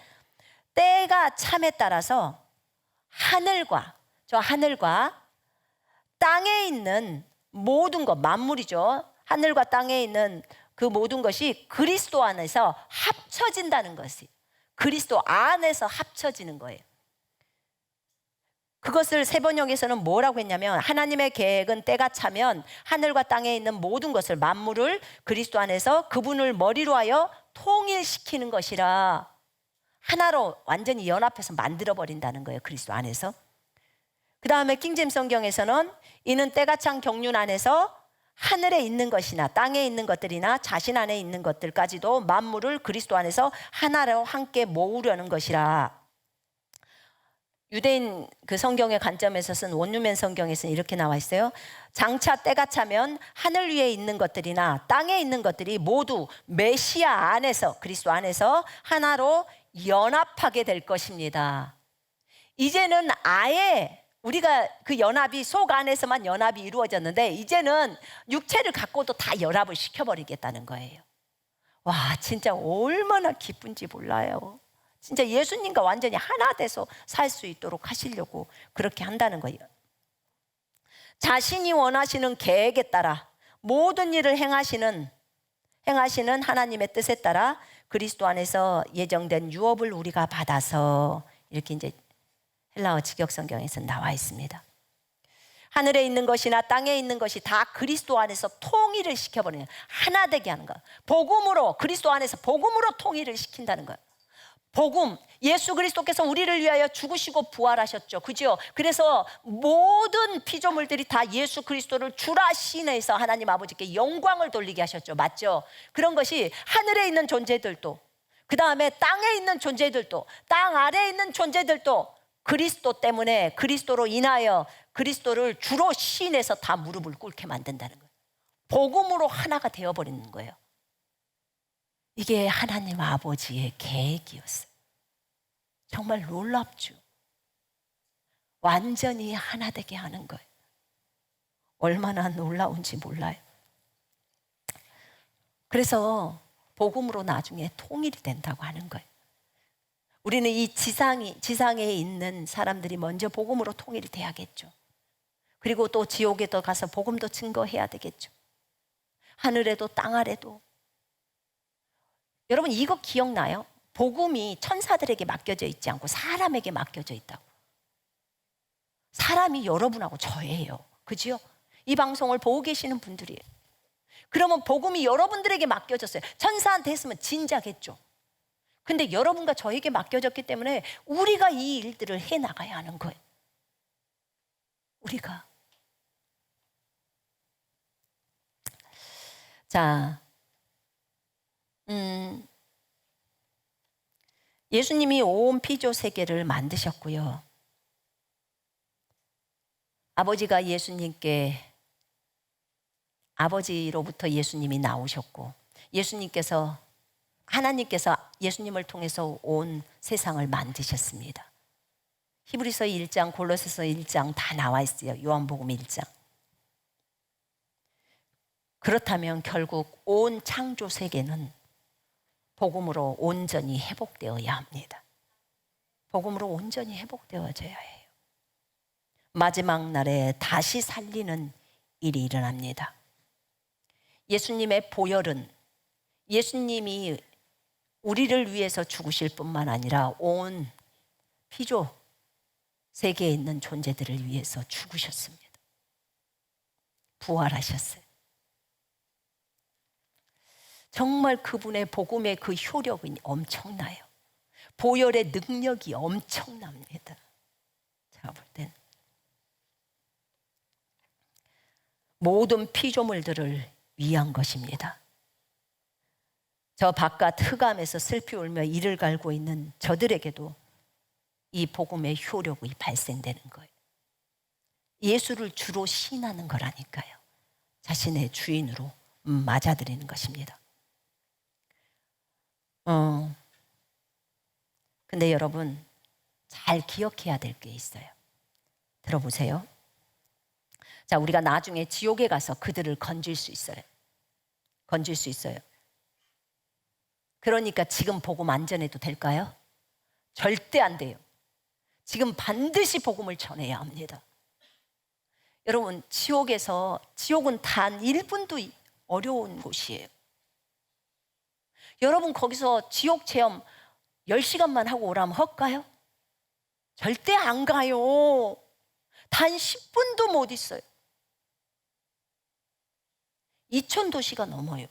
때가 참에 따라서 하늘과 땅에 있는 모든 것, 만물이죠. 하늘과 땅에 있는 그 모든 것이 그리스도 안에서 합쳐진다는 것이, 그리스도 안에서 합쳐지는 거예요. 그것을 세번역에서는 뭐라고 했냐면 하나님의 계획은 때가 차면 하늘과 땅에 있는 모든 것을, 만물을 그리스도 안에서 그분을 머리로 하여 통일시키는 것이라. 하나로 완전히 연합해서 만들어버린다는 거예요, 그리스도 안에서. 그 다음에 킹제임스 성경에서는 이는 때가 찬 경륜 안에서 하늘에 있는 것이나 땅에 있는 것들이나 자신 안에 있는 것들까지도 만물을 그리스도 안에서 하나로 함께 모으려는 것이라. 유대인 그 성경의 관점에서 쓴 원유맨 성경에서는 이렇게 나와 있어요. 장차 때가 차면 하늘 위에 있는 것들이나 땅에 있는 것들이 모두 메시아 안에서, 그리스도 안에서 하나로 연합하게 될 것입니다. 이제는 아예 우리가 그 연합이 속 안에서만 연합이 이루어졌는데 이제는 육체를 갖고도 다 연합을 시켜버리겠다는 거예요. 와, 진짜 얼마나 기쁜지 몰라요. 진짜 예수님과 완전히 하나 돼서 살 수 있도록 하시려고 그렇게 한다는 거예요. 자신이 원하시는 계획에 따라 모든 일을 행하시는 하나님의 뜻에 따라 그리스도 안에서 예정된 유업을 우리가 받아서, 이렇게 이제 헬라어 직역 성경에서 나와 있습니다. 하늘에 있는 것이나 땅에 있는 것이 다 그리스도 안에서 통일을 시켜버리는, 하나 되게 하는 거. 복음으로, 그리스도 안에서 복음으로 통일을 시킨다는 거예요. 복음, 예수 그리스도께서 우리를 위하여 죽으시고 부활하셨죠. 그죠? 그래서 모든 피조물들이 다 예수 그리스도를 주라 신에서 하나님 아버지께 영광을 돌리게 하셨죠. 맞죠? 그런 것이 하늘에 있는 존재들도, 그 다음에 땅에 있는 존재들도, 땅 아래에 있는 존재들도 그리스도 때문에, 그리스도로 인하여 그리스도를 주로 신에서 다 무릎을 꿇게 만든다는 거예요. 복음으로 하나가 되어버리는 거예요. 이게 하나님 아버지의 계획이었어요. 정말 놀랍죠. 완전히 하나 되게 하는 거예요. 얼마나 놀라운지 몰라요. 그래서 복음으로 나중에 통일이 된다고 하는 거예요. 우리는 이 지상에 있는 사람들이 먼저 복음으로 통일이 돼야겠죠. 그리고 또 지옥에도 가서 복음도 증거해야 되겠죠. 하늘에도 땅 아래도. 여러분 이거 기억나요? 복음이 천사들에게 맡겨져 있지 않고 사람에게 맡겨져 있다고. 사람이 여러분하고 저예요. 그죠? 이 방송을 보고 계시는 분들이에요. 그러면 복음이 여러분들에게 맡겨졌어요. 천사한테 했으면 진작했죠. 근데 여러분과 저에게 맡겨졌기 때문에 우리가 이 일들을 해나가야 하는 거예요. 우리가. 자, 예수님이 온 피조 세계를 만드셨고요. 아버지가 예수님께, 아버지로부터 예수님이 나오셨고, 하나님께서 예수님을 통해서 온 세상을 만드셨습니다. 히브리서 1장, 골로새서 1장 다 나와 있어요. 요한복음 1장. 그렇다면 결국 온 창조 세계는 복음으로 온전히 회복되어야 합니다. 복음으로 온전히 회복되어져야 해요. 마지막 날에 다시 살리는 일이 일어납니다. 예수님의 보혈은 예수님이 우리를 위해서 죽으실 뿐만 아니라 온 피조 세계에 있는 존재들을 위해서 죽으셨습니다. 부활하셨어요. 정말 그분의 복음의 그 효력은 엄청나요. 보혈의 능력이 엄청납니다. 제가 볼 땐 모든 피조물들을 위한 것입니다. 저 바깥 흑암에서 슬피 울며 이를 갈고 있는 저들에게도 이 복음의 효력이 발생되는 거예요. 예수를 주로 신하는 거라니까요. 자신의 주인으로 맞아들이는 것입니다. 근데 여러분 잘 기억해야 될 게 있어요. 들어보세요. 자, 우리가 나중에 지옥에 가서 그들을 건질 수 있어요. 건질 수 있어요. 그러니까 지금 복음 안 전해도 될까요? 절대 안 돼요. 지금 반드시 복음을 전해야 합니다. 여러분, 지옥은 단 1분도 어려운 곳이에요. 여러분 거기서 지옥 체험 10시간만 하고 오라면 할까요? 절대 안 가요. 단 10분도 못 있어요. 2000도시가 넘어요.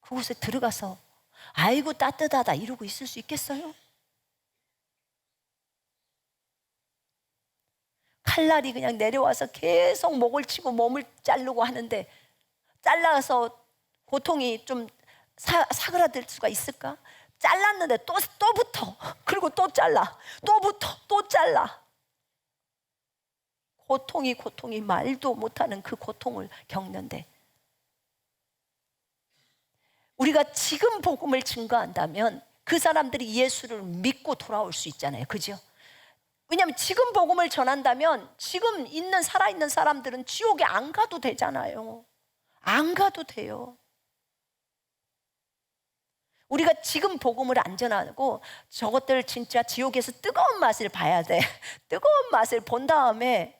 그곳에 들어가서 아이고 따뜻하다 이러고 있을 수 있겠어요? 칼날이 그냥 내려와서 계속 목을 치고 몸을 자르고 하는데 잘라서 고통이 좀 사그라들 수가 있을까? 잘랐는데 또 붙어. 그리고 또 잘라. 또 붙어. 또 잘라. 고통이 말도 못하는 그 고통을 겪는데 우리가 지금 복음을 증거한다면 그 사람들이 예수를 믿고 돌아올 수 있잖아요. 그죠? 왜냐하면 지금 복음을 전한다면 지금 살아있는 사람들은 지옥에 안 가도 되잖아요. 안 가도 돼요. 우리가 지금 복음을 안 전하고 저것들 진짜 지옥에서 뜨거운 맛을 봐야 돼. 뜨거운 맛을 본 다음에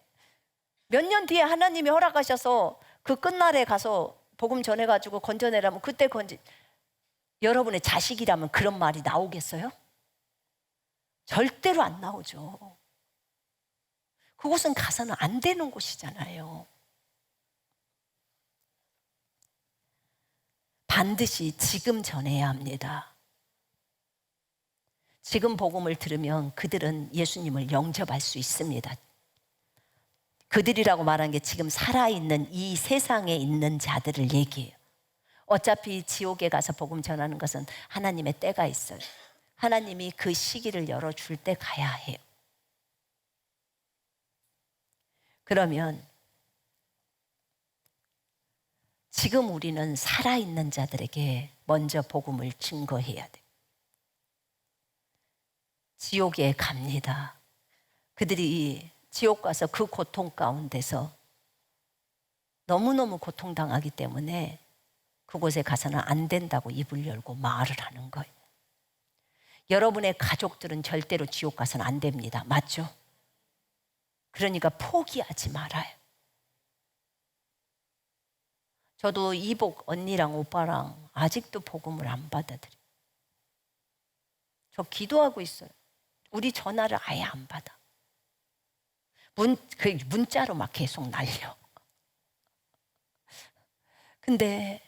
몇 년 뒤에 하나님이 허락하셔서 그 끝날에 가서 복음 전해가지고 건져내라면 그때 여러분의 자식이라면 그런 말이 나오겠어요? 절대로 안 나오죠. 그곳은 가서는 안 되는 곳이잖아요. 반드시 지금 전해야 합니다. 지금 복음을 들으면 그들은 예수님을 영접할 수 있습니다. 그들이라고 말한 게 지금 살아있는 이 세상에 있는 자들을 얘기해요. 어차피 지옥에 가서 복음 전하는 것은 하나님의 때가 있어요. 하나님이 그 시기를 열어줄 때 가야 해요. 그러면 지금 우리는 살아있는 자들에게 먼저 복음을 증거해야 돼요. 지옥에 갑니다. 그들이 지옥 가서 그 고통 가운데서 너무너무 고통당하기 때문에 그곳에 가서는 안 된다고 입을 열고 말을 하는 거예요. 여러분의 가족들은 절대로 지옥 가서는 안 됩니다. 맞죠? 그러니까 포기하지 말아요. 저도 이복 언니랑 오빠랑 아직도 복음을 안 받아들여요. 저 기도하고 있어요. 우리 전화를 아예 안 받아. 문자로 막 계속 날려. 근데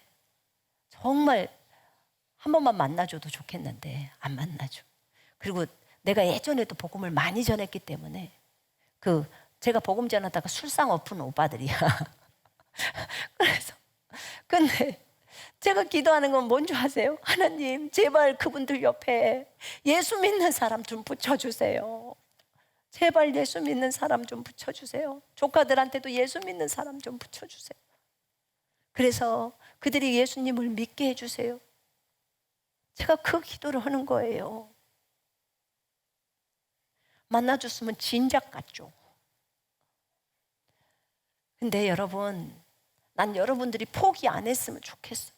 정말 한 번만 만나줘도 좋겠는데 안 만나줘. 그리고 내가 예전에도 복음을 많이 전했기 때문에 제가 복음 전하다가 술상 엎은 오빠들이야. 그래서 근데 제가 기도하는 건 뭔지 아세요? 하나님 제발 그분들 옆에 예수 믿는 사람 좀 붙여주세요. 제발 예수 믿는 사람 좀 붙여주세요. 조카들한테도 예수 믿는 사람 좀 붙여주세요. 그래서 그들이 예수님을 믿게 해주세요. 제가 그 기도를 하는 거예요. 만나줬으면 진작 같죠. 근데 여러분, 난 여러분들이 포기 안 했으면 좋겠어요.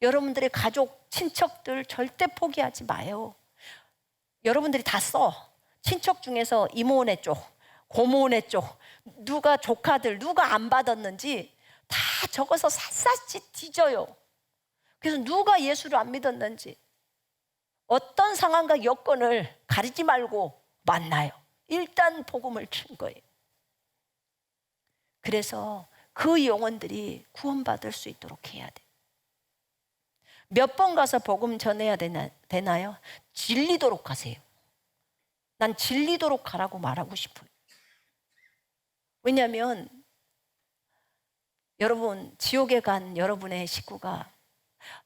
여러분들의 가족, 친척들 절대 포기하지 마요. 여러분들이 다 써. 친척 중에서 이모네 쪽, 고모네 쪽, 누가 조카들 누가 안 받았는지 다 적어서 샅샅이 뒤져요. 그래서 누가 예수를 안 믿었는지 어떤 상황과 여건을 가리지 말고 만나요. 일단 복음을 준 거예요. 그래서 그 영혼들이 구원받을 수 있도록 해야 돼요. 몇 번 가서 복음 전해야 되나요? 질리도록 가세요. 난 질리도록 가라고 말하고 싶어요. 왜냐하면 여러분, 지옥에 간 여러분의 식구가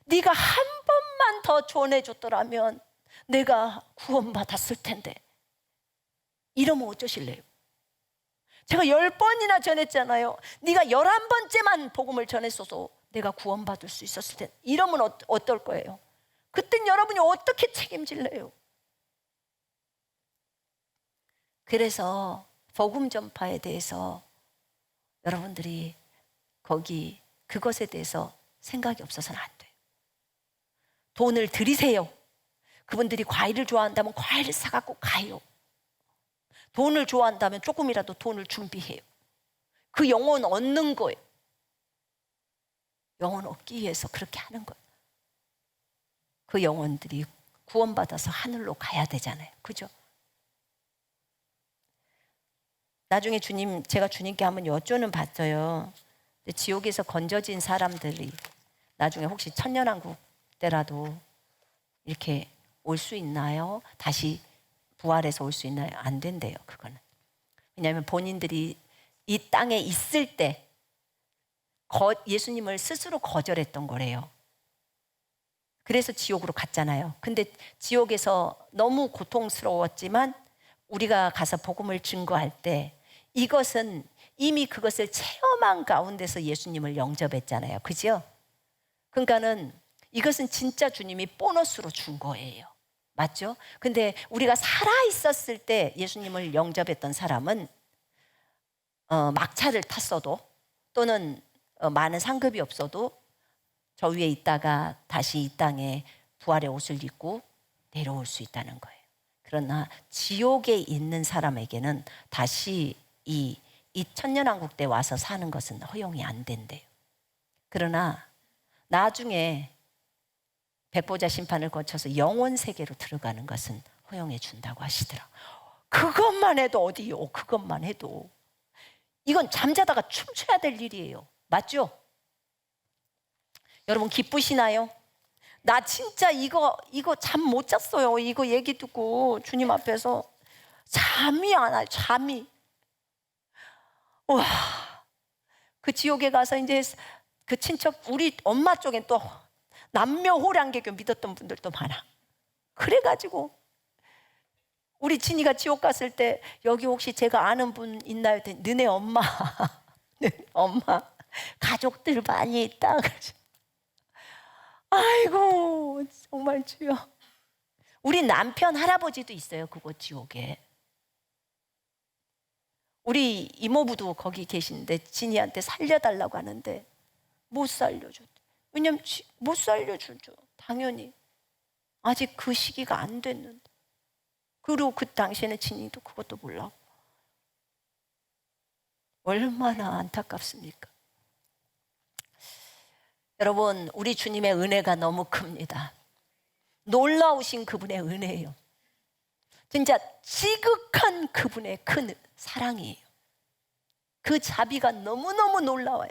네가 한 번만 더 전해줬더라면 내가 구원받았을 텐데 이러면 어쩌실래요? 제가 10번이나 전했잖아요. 네가 11번째만 복음을 전했어도 내가 구원받을 수 있었을 텐데 이러면 어떨 거예요? 그땐 여러분이 어떻게 책임질래요? 그래서 복음 전파에 대해서 여러분들이 그것에 대해서 생각이 없어서는 안 돼요. 돈을 들이세요. 그분들이 과일을 좋아한다면 과일을 사갖고 가요. 돈을 좋아한다면 조금이라도 돈을 준비해요. 그 영혼 얻는 거예요. 영혼 얻기 위해서 그렇게 하는 거예요. 그 영혼들이 구원받아서 하늘로 가야 되잖아요. 그죠? 나중에 제가 주님께 한번 여쭤는 봤어요. 지옥에서 건져진 사람들이 나중에 혹시 천년왕국 때라도 이렇게 올 수 있나요? 다시 부활해서 올 수 있나요? 안 된대요, 그거는. 왜냐하면 본인들이 이 땅에 있을 때 예수님을 스스로 거절했던 거래요. 그래서 지옥으로 갔잖아요. 근데 지옥에서 너무 고통스러웠지만 우리가 가서 복음을 증거할 때 이것은 이미 그것을 체험한 가운데서 예수님을 영접했잖아요. 그죠? 그러니까는 이것은 진짜 주님이 보너스로 준 거예요. 맞죠? 근데 우리가 살아있었을 때 예수님을 영접했던 사람은 막차를 탔어도 또는 많은 상급이 없어도 저 위에 있다가 다시 이 땅에 부활의 옷을 입고 내려올 수 있다는 거예요. 그러나 지옥에 있는 사람에게는 다시 이 천년왕국 때 와서 사는 것은 허용이 안 된대요. 그러나 나중에 백보자 심판을 거쳐서 영원 세계로 들어가는 것은 허용해 준다고 하시더라. 그것만 해도 어디요? 그것만 해도 이건 잠자다가 춤춰야 될 일이에요. 맞죠? 여러분 기쁘시나요? 나 진짜 이거 잠 못 잤어요. 이거 얘기 듣고 주님 앞에서 잠이 안 와요. 잠이. 와, 그 지옥에 가서 이제 그 친척 우리 엄마 쪽엔 또 남녀호랑개교 믿었던 분들도 많아. 그래가지고 우리 진이가 지옥 갔을 때 여기 혹시 제가 아는 분 있나요? 너네 엄마, 엄마 가족들 많이 있다. 아이고 정말 주여. 우리 남편 할아버지도 있어요. 그곳 지옥에. 우리 이모부도 거기 계신데 진이한테 살려달라고 하는데 못 살려줬대. 왜냐면 못 살려주죠. 당연히 아직 그 시기가 안 됐는데. 그리고 그 당시에는 진이도 그것도 몰라고. 얼마나 안타깝습니까? 여러분, 우리 주님의 은혜가 너무 큽니다. 놀라우신 그분의 은혜예요. 진짜 지극한 그분의 큰 사랑이에요. 그 자비가 너무너무 놀라워요.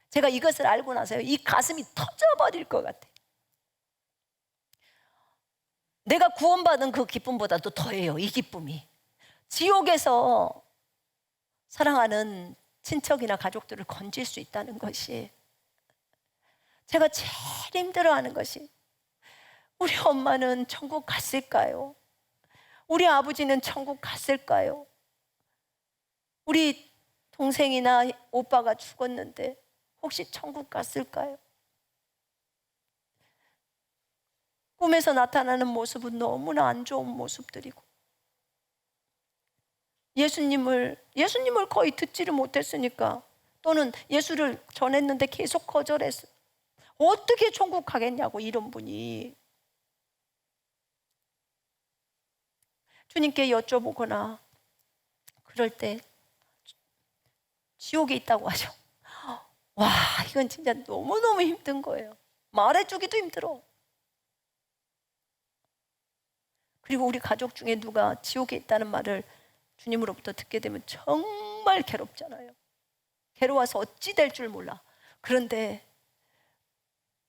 제가 이것을 알고 나서요, 이 가슴이 터져버릴 것 같아요. 내가 구원받은 그 기쁨보다도 더해요. 이 기쁨이. 지옥에서 사랑하는 친척이나 가족들을 건질 수 있다는 것이, 제가 제일 힘들어하는 것이, 우리 엄마는 천국 갔을까요? 우리 아버지는 천국 갔을까요? 우리 동생이나 오빠가 죽었는데 혹시 천국 갔을까요? 꿈에서 나타나는 모습은 너무나 안 좋은 모습들이고, 예수님을 거의 듣지를 못했으니까, 또는 예수를 전했는데 계속 거절했어. 어떻게 천국 가겠냐고. 이런 분이 주님께 여쭤보거나 그럴 때 지옥에 있다고 하죠. 와, 이건 진짜 너무너무 힘든 거예요. 말해주기도 힘들어. 그리고 우리 가족 중에 누가 지옥에 있다는 말을 주님으로부터 듣게 되면 정말 괴롭잖아요. 괴로워서 어찌 될 줄 몰라. 그런데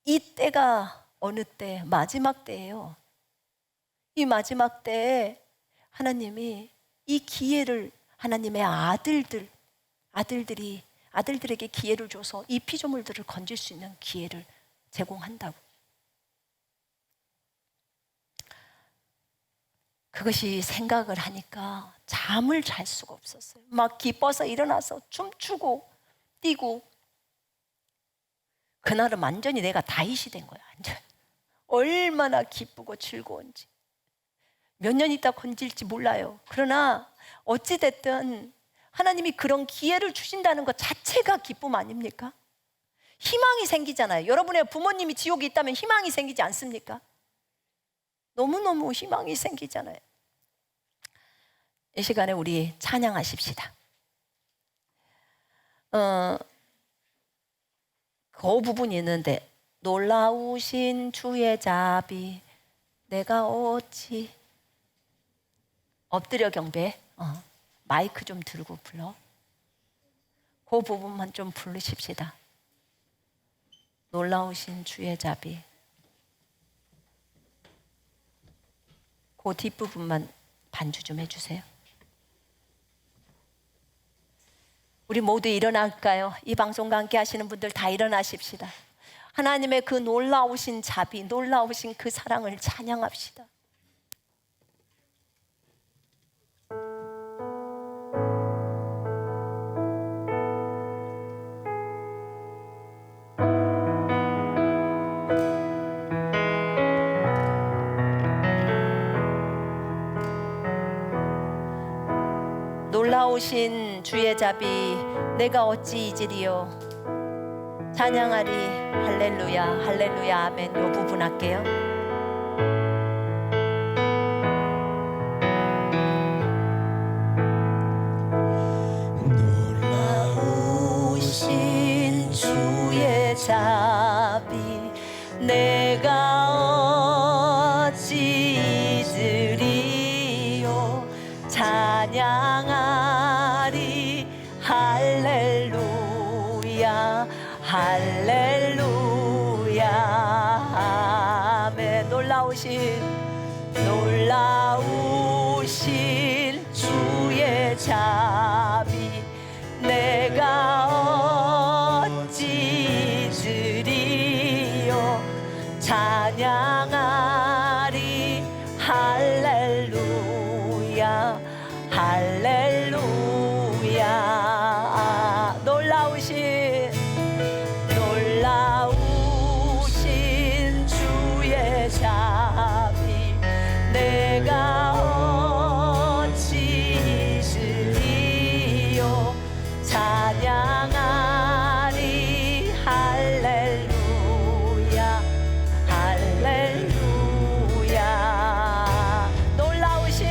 이 때가 어느 때? 마지막 때예요. 이 마지막 때에 하나님이 이 기회를, 하나님의 아들들에게 기회를 줘서 이 피조물들을 건질 수 있는 기회를 제공한다고. 그것이 생각을 하니까 잠을 잘 수가 없었어요. 막 기뻐서 일어나서 춤추고 뛰고. 그날은 완전히 내가 다윗이 된 거야. 완전. 얼마나 기쁘고 즐거운지. 몇 년 있다 건질지 몰라요. 그러나 어찌됐든 하나님이 그런 기회를 주신다는 것 자체가 기쁨 아닙니까? 희망이 생기잖아요. 여러분의 부모님이 지옥에 있다면 희망이 생기지 않습니까? 너무너무 희망이 생기잖아요. 이 시간에 우리 찬양하십시다. 그 부분이 있는데, 놀라우신 주의 자비 내가 어찌, 엎드려 경배. 마이크 좀 들고 불러. 그 부분만 좀 부르십시다. 놀라우신 주의 자비. 그 뒷부분만 반주 좀 해주세요. 우리 모두 일어날까요? 이 방송과 함께 하시는 분들 다 일어나십시다. 하나님의 그 놀라우신 자비, 놀라우신 그 사랑을 찬양합시다. 놀라우신 주의 자비 내가 어찌 잊으리요. 찬양하리. 할렐루야 할렐루야 아멘. 요 부분 할게요. 놀라우신 주의 자비 내가 어찌 잊으리요. 찬양하리. 할렐루야 할렐루야 아멘. 놀라우신 주의 자비 내가 어찌 잊으리요. 찬양하리. 할렐루야 할렐루야. 놀라우신 주의 자비 내가 어찌 잊으리요. 찬양하리. 할렐루야 할렐루야. 놀라우신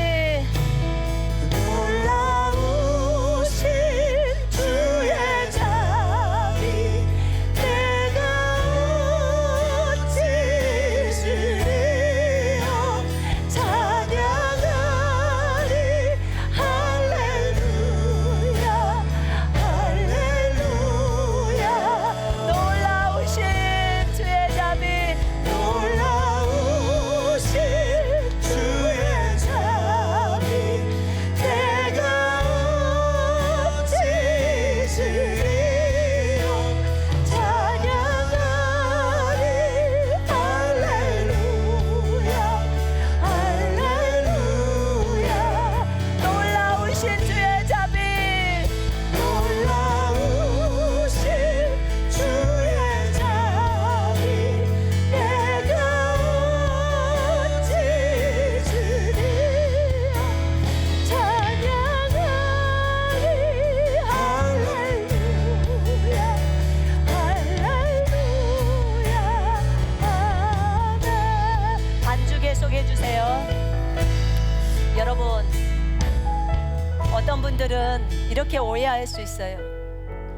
어떤 분들은 이렇게 오해할 수 있어요.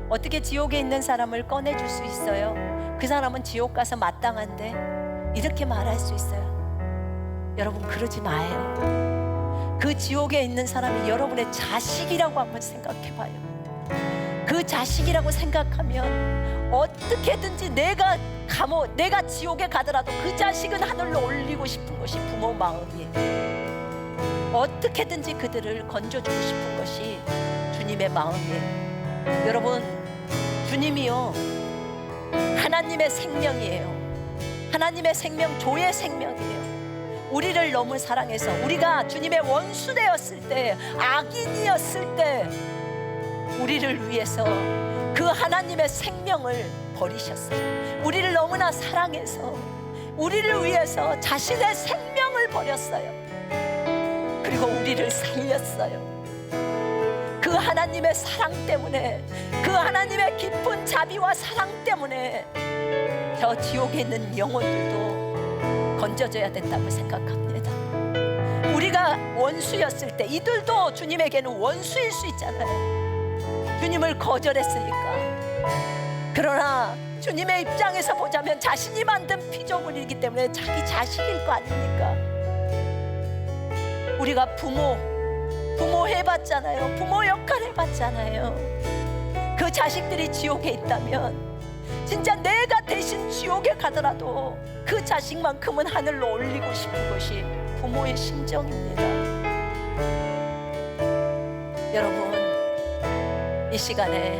어떻게 지옥에 있는 사람을 꺼내줄 수 있어요? 그 사람은 지옥 가서 마땅한데, 이렇게 말할 수 있어요. 여러분, 그러지 마요. 그 지옥에 있는 사람이 여러분의 자식이라고 한번 생각해 봐요. 그 자식이라고 생각하면 어떻게든지 내가 지옥에 가더라도 그 자식은 하늘로 올리고 싶은 것이 부모 마음이에요. 어떻게든지 그들을 건져주고 싶은 것이 주님의 마음이에요. 여러분, 주님이요, 하나님의 생명이에요. 하나님의 생명, 조의 생명이에요. 우리를 너무 사랑해서, 우리가 주님의 원수 되었을 때, 악인이었을 때 우리를 위해서 그 하나님의 생명을 버리셨어요. 우리를 너무나 사랑해서 우리를 위해서 자신의 생명을 버렸어요. 그리고 우리를 살렸어요. 그 하나님의 사랑 때문에, 그 하나님의 깊은 자비와 사랑 때문에 저 지옥에 있는 영혼들도 건져져야 된다고 생각합니다. 우리가 원수였을 때, 이들도 주님에게는 원수일 수 있잖아요. 주님을 거절했으니까. 그러나 주님의 입장에서 보자면 자신이 만든 피조물이기 때문에 자기 자식일 거 아닙니까? 우리가 부모 해봤잖아요. 부모 역할 해봤잖아요. 그 자식들이 지옥에 있다면 진짜 내가 대신 지옥에 가더라도 그 자식만큼은 하늘로 올리고 싶은 것이 부모의 심정입니다. 여러분, 이 시간에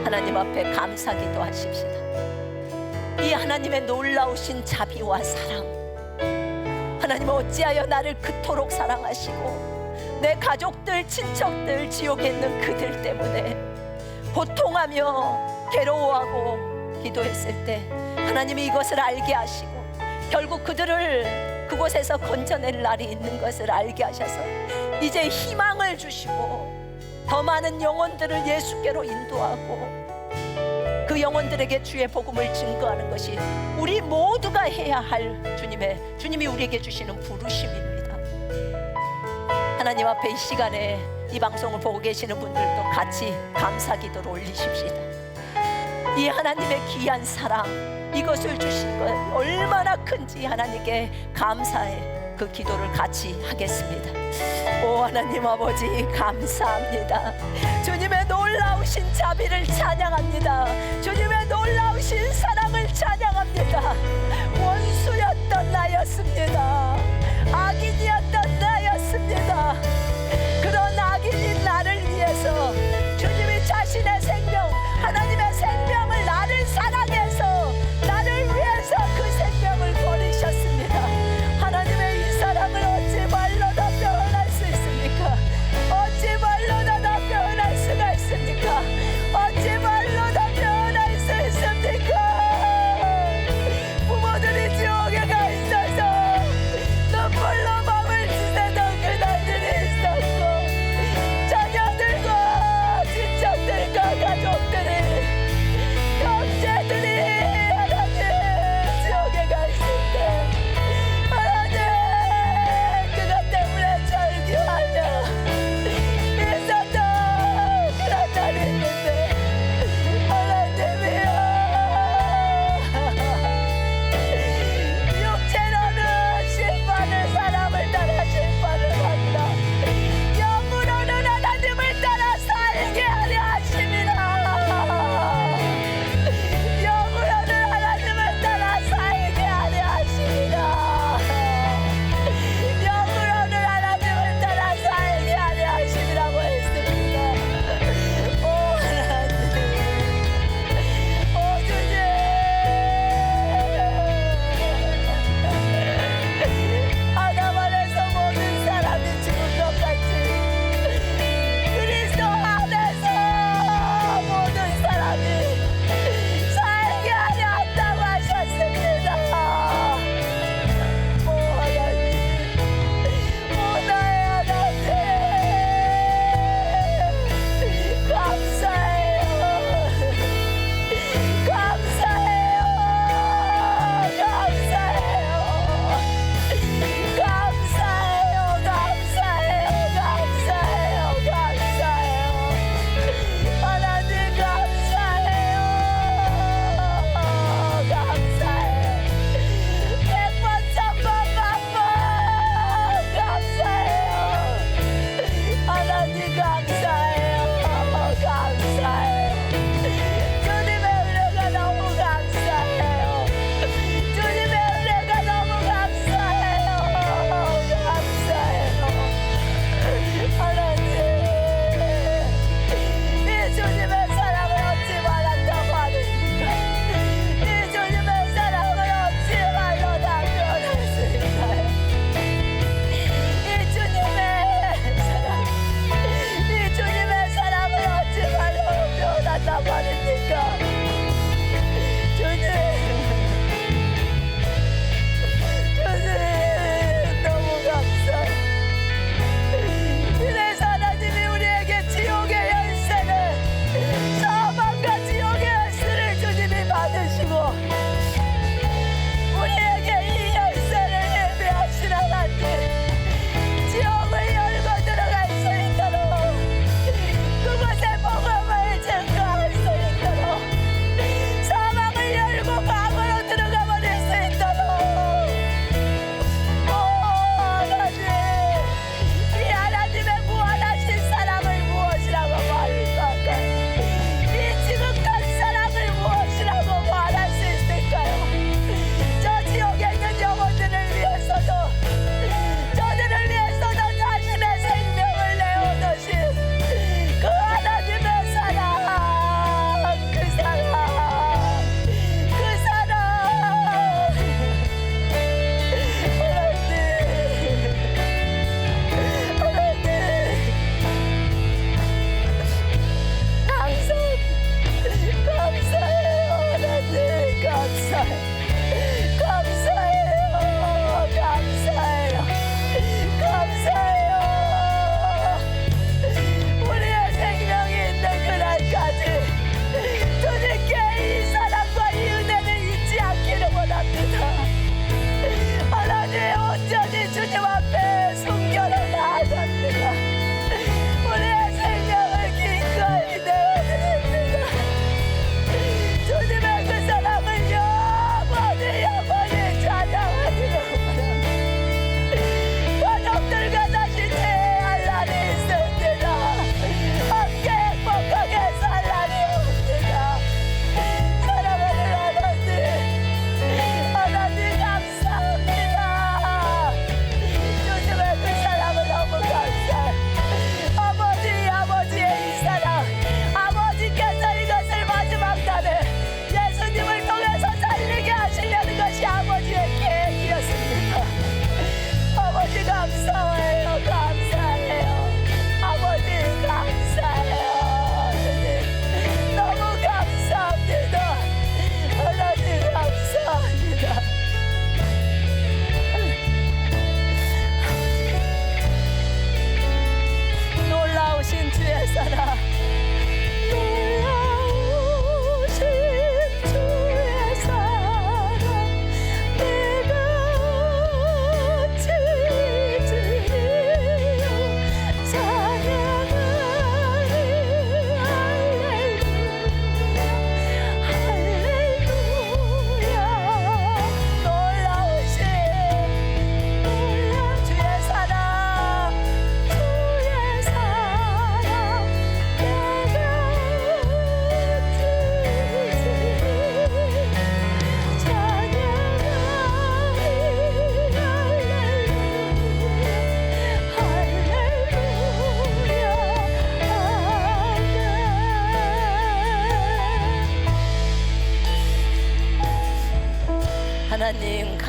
하나님 앞에 감사기도 하십시다. 이 하나님의 놀라우신 자비와 사랑, 하나님 어찌하여 나를 그토록 사랑하시고 내 가족들, 친척들, 지옥에 있는 그들 때문에 고통하며 괴로워하고 기도했을 때 하나님이 이것을 알게 하시고 결국 그들을 그곳에서 건져낼 날이 있는 것을 알게 하셔서 이제 희망을 주시고 더 많은 영혼들을 예수께로 인도하고 그 영혼들에게 주의 복음을 증거하는 것이 우리 모두가 해야 할 주님이 우리에게 주시는 부르심입니다. 하나님 앞에 이 시간에 이 방송을 보고 계시는 분들도 같이 감사기도를 올리십시다. 이 하나님의 귀한 사랑, 이것을 주신 것 얼마나 큰지 하나님께 감사의 그 기도를 같이 하겠습니다. 오 하나님 아버지, 감사합니다. 주님의 놀라우신 자비를 찬양합니다. 주님의 놀라우신 사랑을 찬양합니다. 원수였던 나였습니다. 악인이었던 나였습니다. 그런 악인인 나를 위해서 주님이 자신의 생명, 하나님의 생명을 나를 사랑해서 나를 위해서 그 생명을 버리셨습니다. 하나님의 이 사랑을 어찌 말로 다 표현할 수 있습니까? 어찌 말로 다 표현할 수가 있습니까? 어찌 말로 다 표현할 수 있습니까? 부모들이 지옥에 가 있어서 눈물로 밤을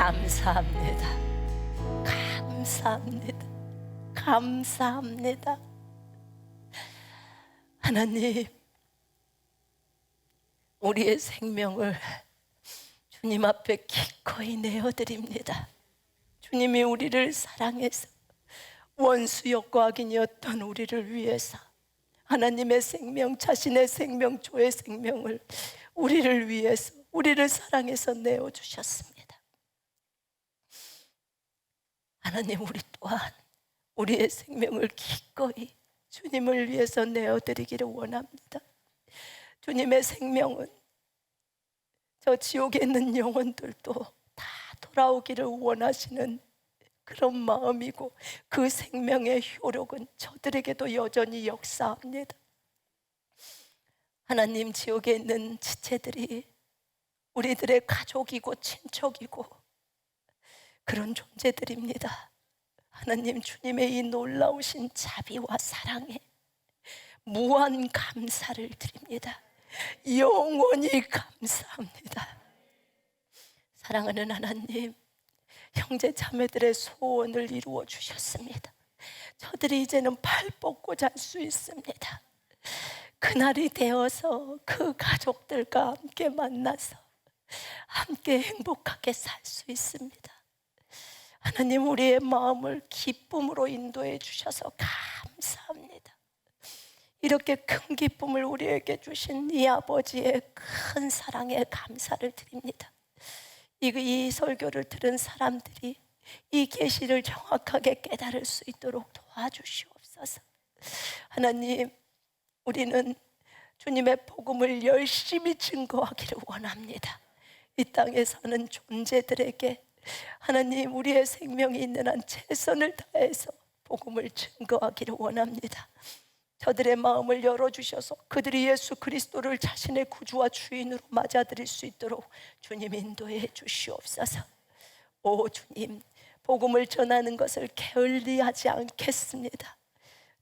감사합니다. 감사합니다. 감사합니다. 하나님, 우리의 생명을 주님 앞에 기꺼이 내어드립니다. 주님이 우리를 사랑해서 원수였고 악인이었던 우리를 위해서 하나님의 생명, 자신의 생명, 저의 생명을 우리를 위해서, 우리를 사랑해서 내어주셨습니다. 하나님, 우리 또한 우리의 생명을 기꺼이 주님을 위해서 내어드리기를 원합니다. 주님의 생명은 저 지옥에 있는 영혼들도 다 돌아오기를 원하시는 그런 마음이고, 그 생명의 효력은 저들에게도 여전히 역사합니다. 하나님, 지옥에 있는 지체들이 우리들의 가족이고 친척이고 그런 존재들입니다. 하나님, 주님의 이 놀라우신 자비와 사랑에 무한 감사를 드립니다. 영원히 감사합니다. 사랑하는 하나님, 형제 자매들의 소원을 이루어 주셨습니다. 저들이 이제는 발 뻗고 잘 수 있습니다. 그날이 되어서 그 가족들과 함께 만나서 함께 행복하게 살 수 있습니다. 하나님, 우리의 마음을 기쁨으로 인도해 주셔서 감사합니다. 이렇게 큰 기쁨을 우리에게 주신 이 아버지의 큰 사랑에 감사를 드립니다. 이 설교를 들은 사람들이 이 계시를 정확하게 깨달을 수 있도록 도와주시옵소서. 하나님, 우리는 주님의 복음을 열심히 증거하기를 원합니다. 이 땅에 사는 존재들에게 하나님, 우리의 생명이 있는 한 최선을 다해서 복음을 증거하기를 원합니다. 저들의 마음을 열어주셔서 그들이 예수 그리스도를 자신의 구주와 주인으로 맞아들일 수 있도록 주님 인도해 주시옵소서. 오 주님, 복음을 전하는 것을 게을리하지 않겠습니다.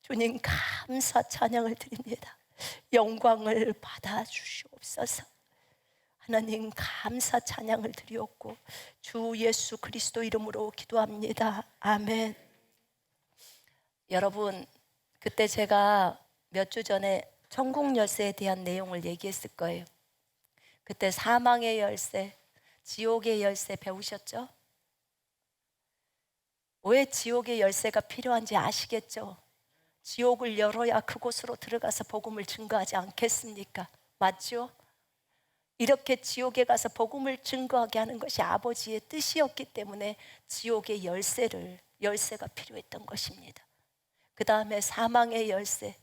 주님, 감사 찬양을 드립니다. 영광을 받아 주시옵소서. 하나님, 감사 찬양을 드리옵고 주 예수 그리스도 이름으로 기도합니다. 아멘. 여러분, 그때 제가 몇 주 전에 천국 열쇠에 대한 내용을 얘기했을 거예요. 그때 사망의 열쇠, 지옥의 열쇠 배우셨죠? 왜 지옥의 열쇠가 필요한지 아시겠죠? 지옥을 열어야 그곳으로 들어가서 복음을 증거하지 않겠습니까? 맞죠? 이렇게 지옥에 가서 복음을 증거하게 하는 것이 아버지의 뜻이었기 때문에 지옥의 열쇠가 필요했던 것입니다. 그 다음에 사망의 열쇠,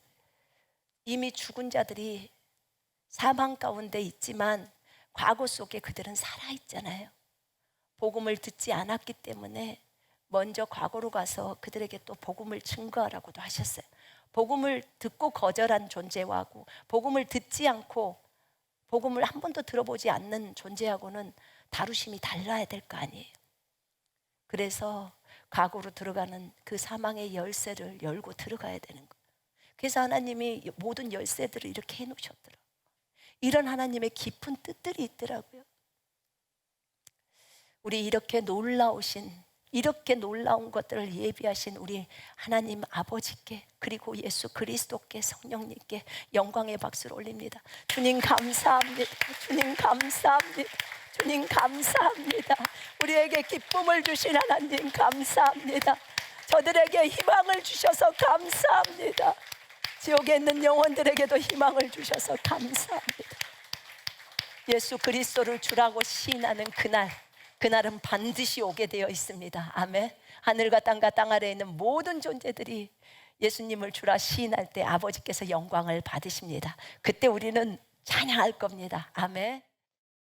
이미 죽은 자들이 사망 가운데 있지만 과거 속에 그들은 살아있잖아요. 복음을 듣지 않았기 때문에 먼저 과거로 가서 그들에게 또 복음을 증거하라고도 하셨어요. 복음을 듣고 거절한 존재하고 복음을 듣지 않고 복음을 한 번도 들어보지 않는 존재하고는 다루심이 달라야 될 거 아니에요. 그래서 과거로 들어가는 그 사망의 열쇠를 열고 들어가야 되는 거예요. 그래서 하나님이 모든 열쇠들을 이렇게 해놓으셨더라고요. 이런 하나님의 깊은 뜻들이 있더라고요. 우리 이렇게 놀라운 것들을 예비하신 우리 하나님 아버지께, 그리고 예수 그리스도께, 성령님께 영광의 박수를 올립니다. 주님 감사합니다. 주님 감사합니다. 주님 감사합니다. 우리에게 기쁨을 주신 하나님 감사합니다. 저들에게 희망을 주셔서 감사합니다. 지옥에 있는 영혼들에게도 희망을 주셔서 감사합니다. 예수 그리스도를 주라고 시인하는 그날은 반드시 오게 되어 있습니다. 아멘. 하늘과 땅과 땅 아래에 있는 모든 존재들이 예수님을 주라 시인할 때 아버지께서 영광을 받으십니다. 그때 우리는 찬양할 겁니다. 아멘.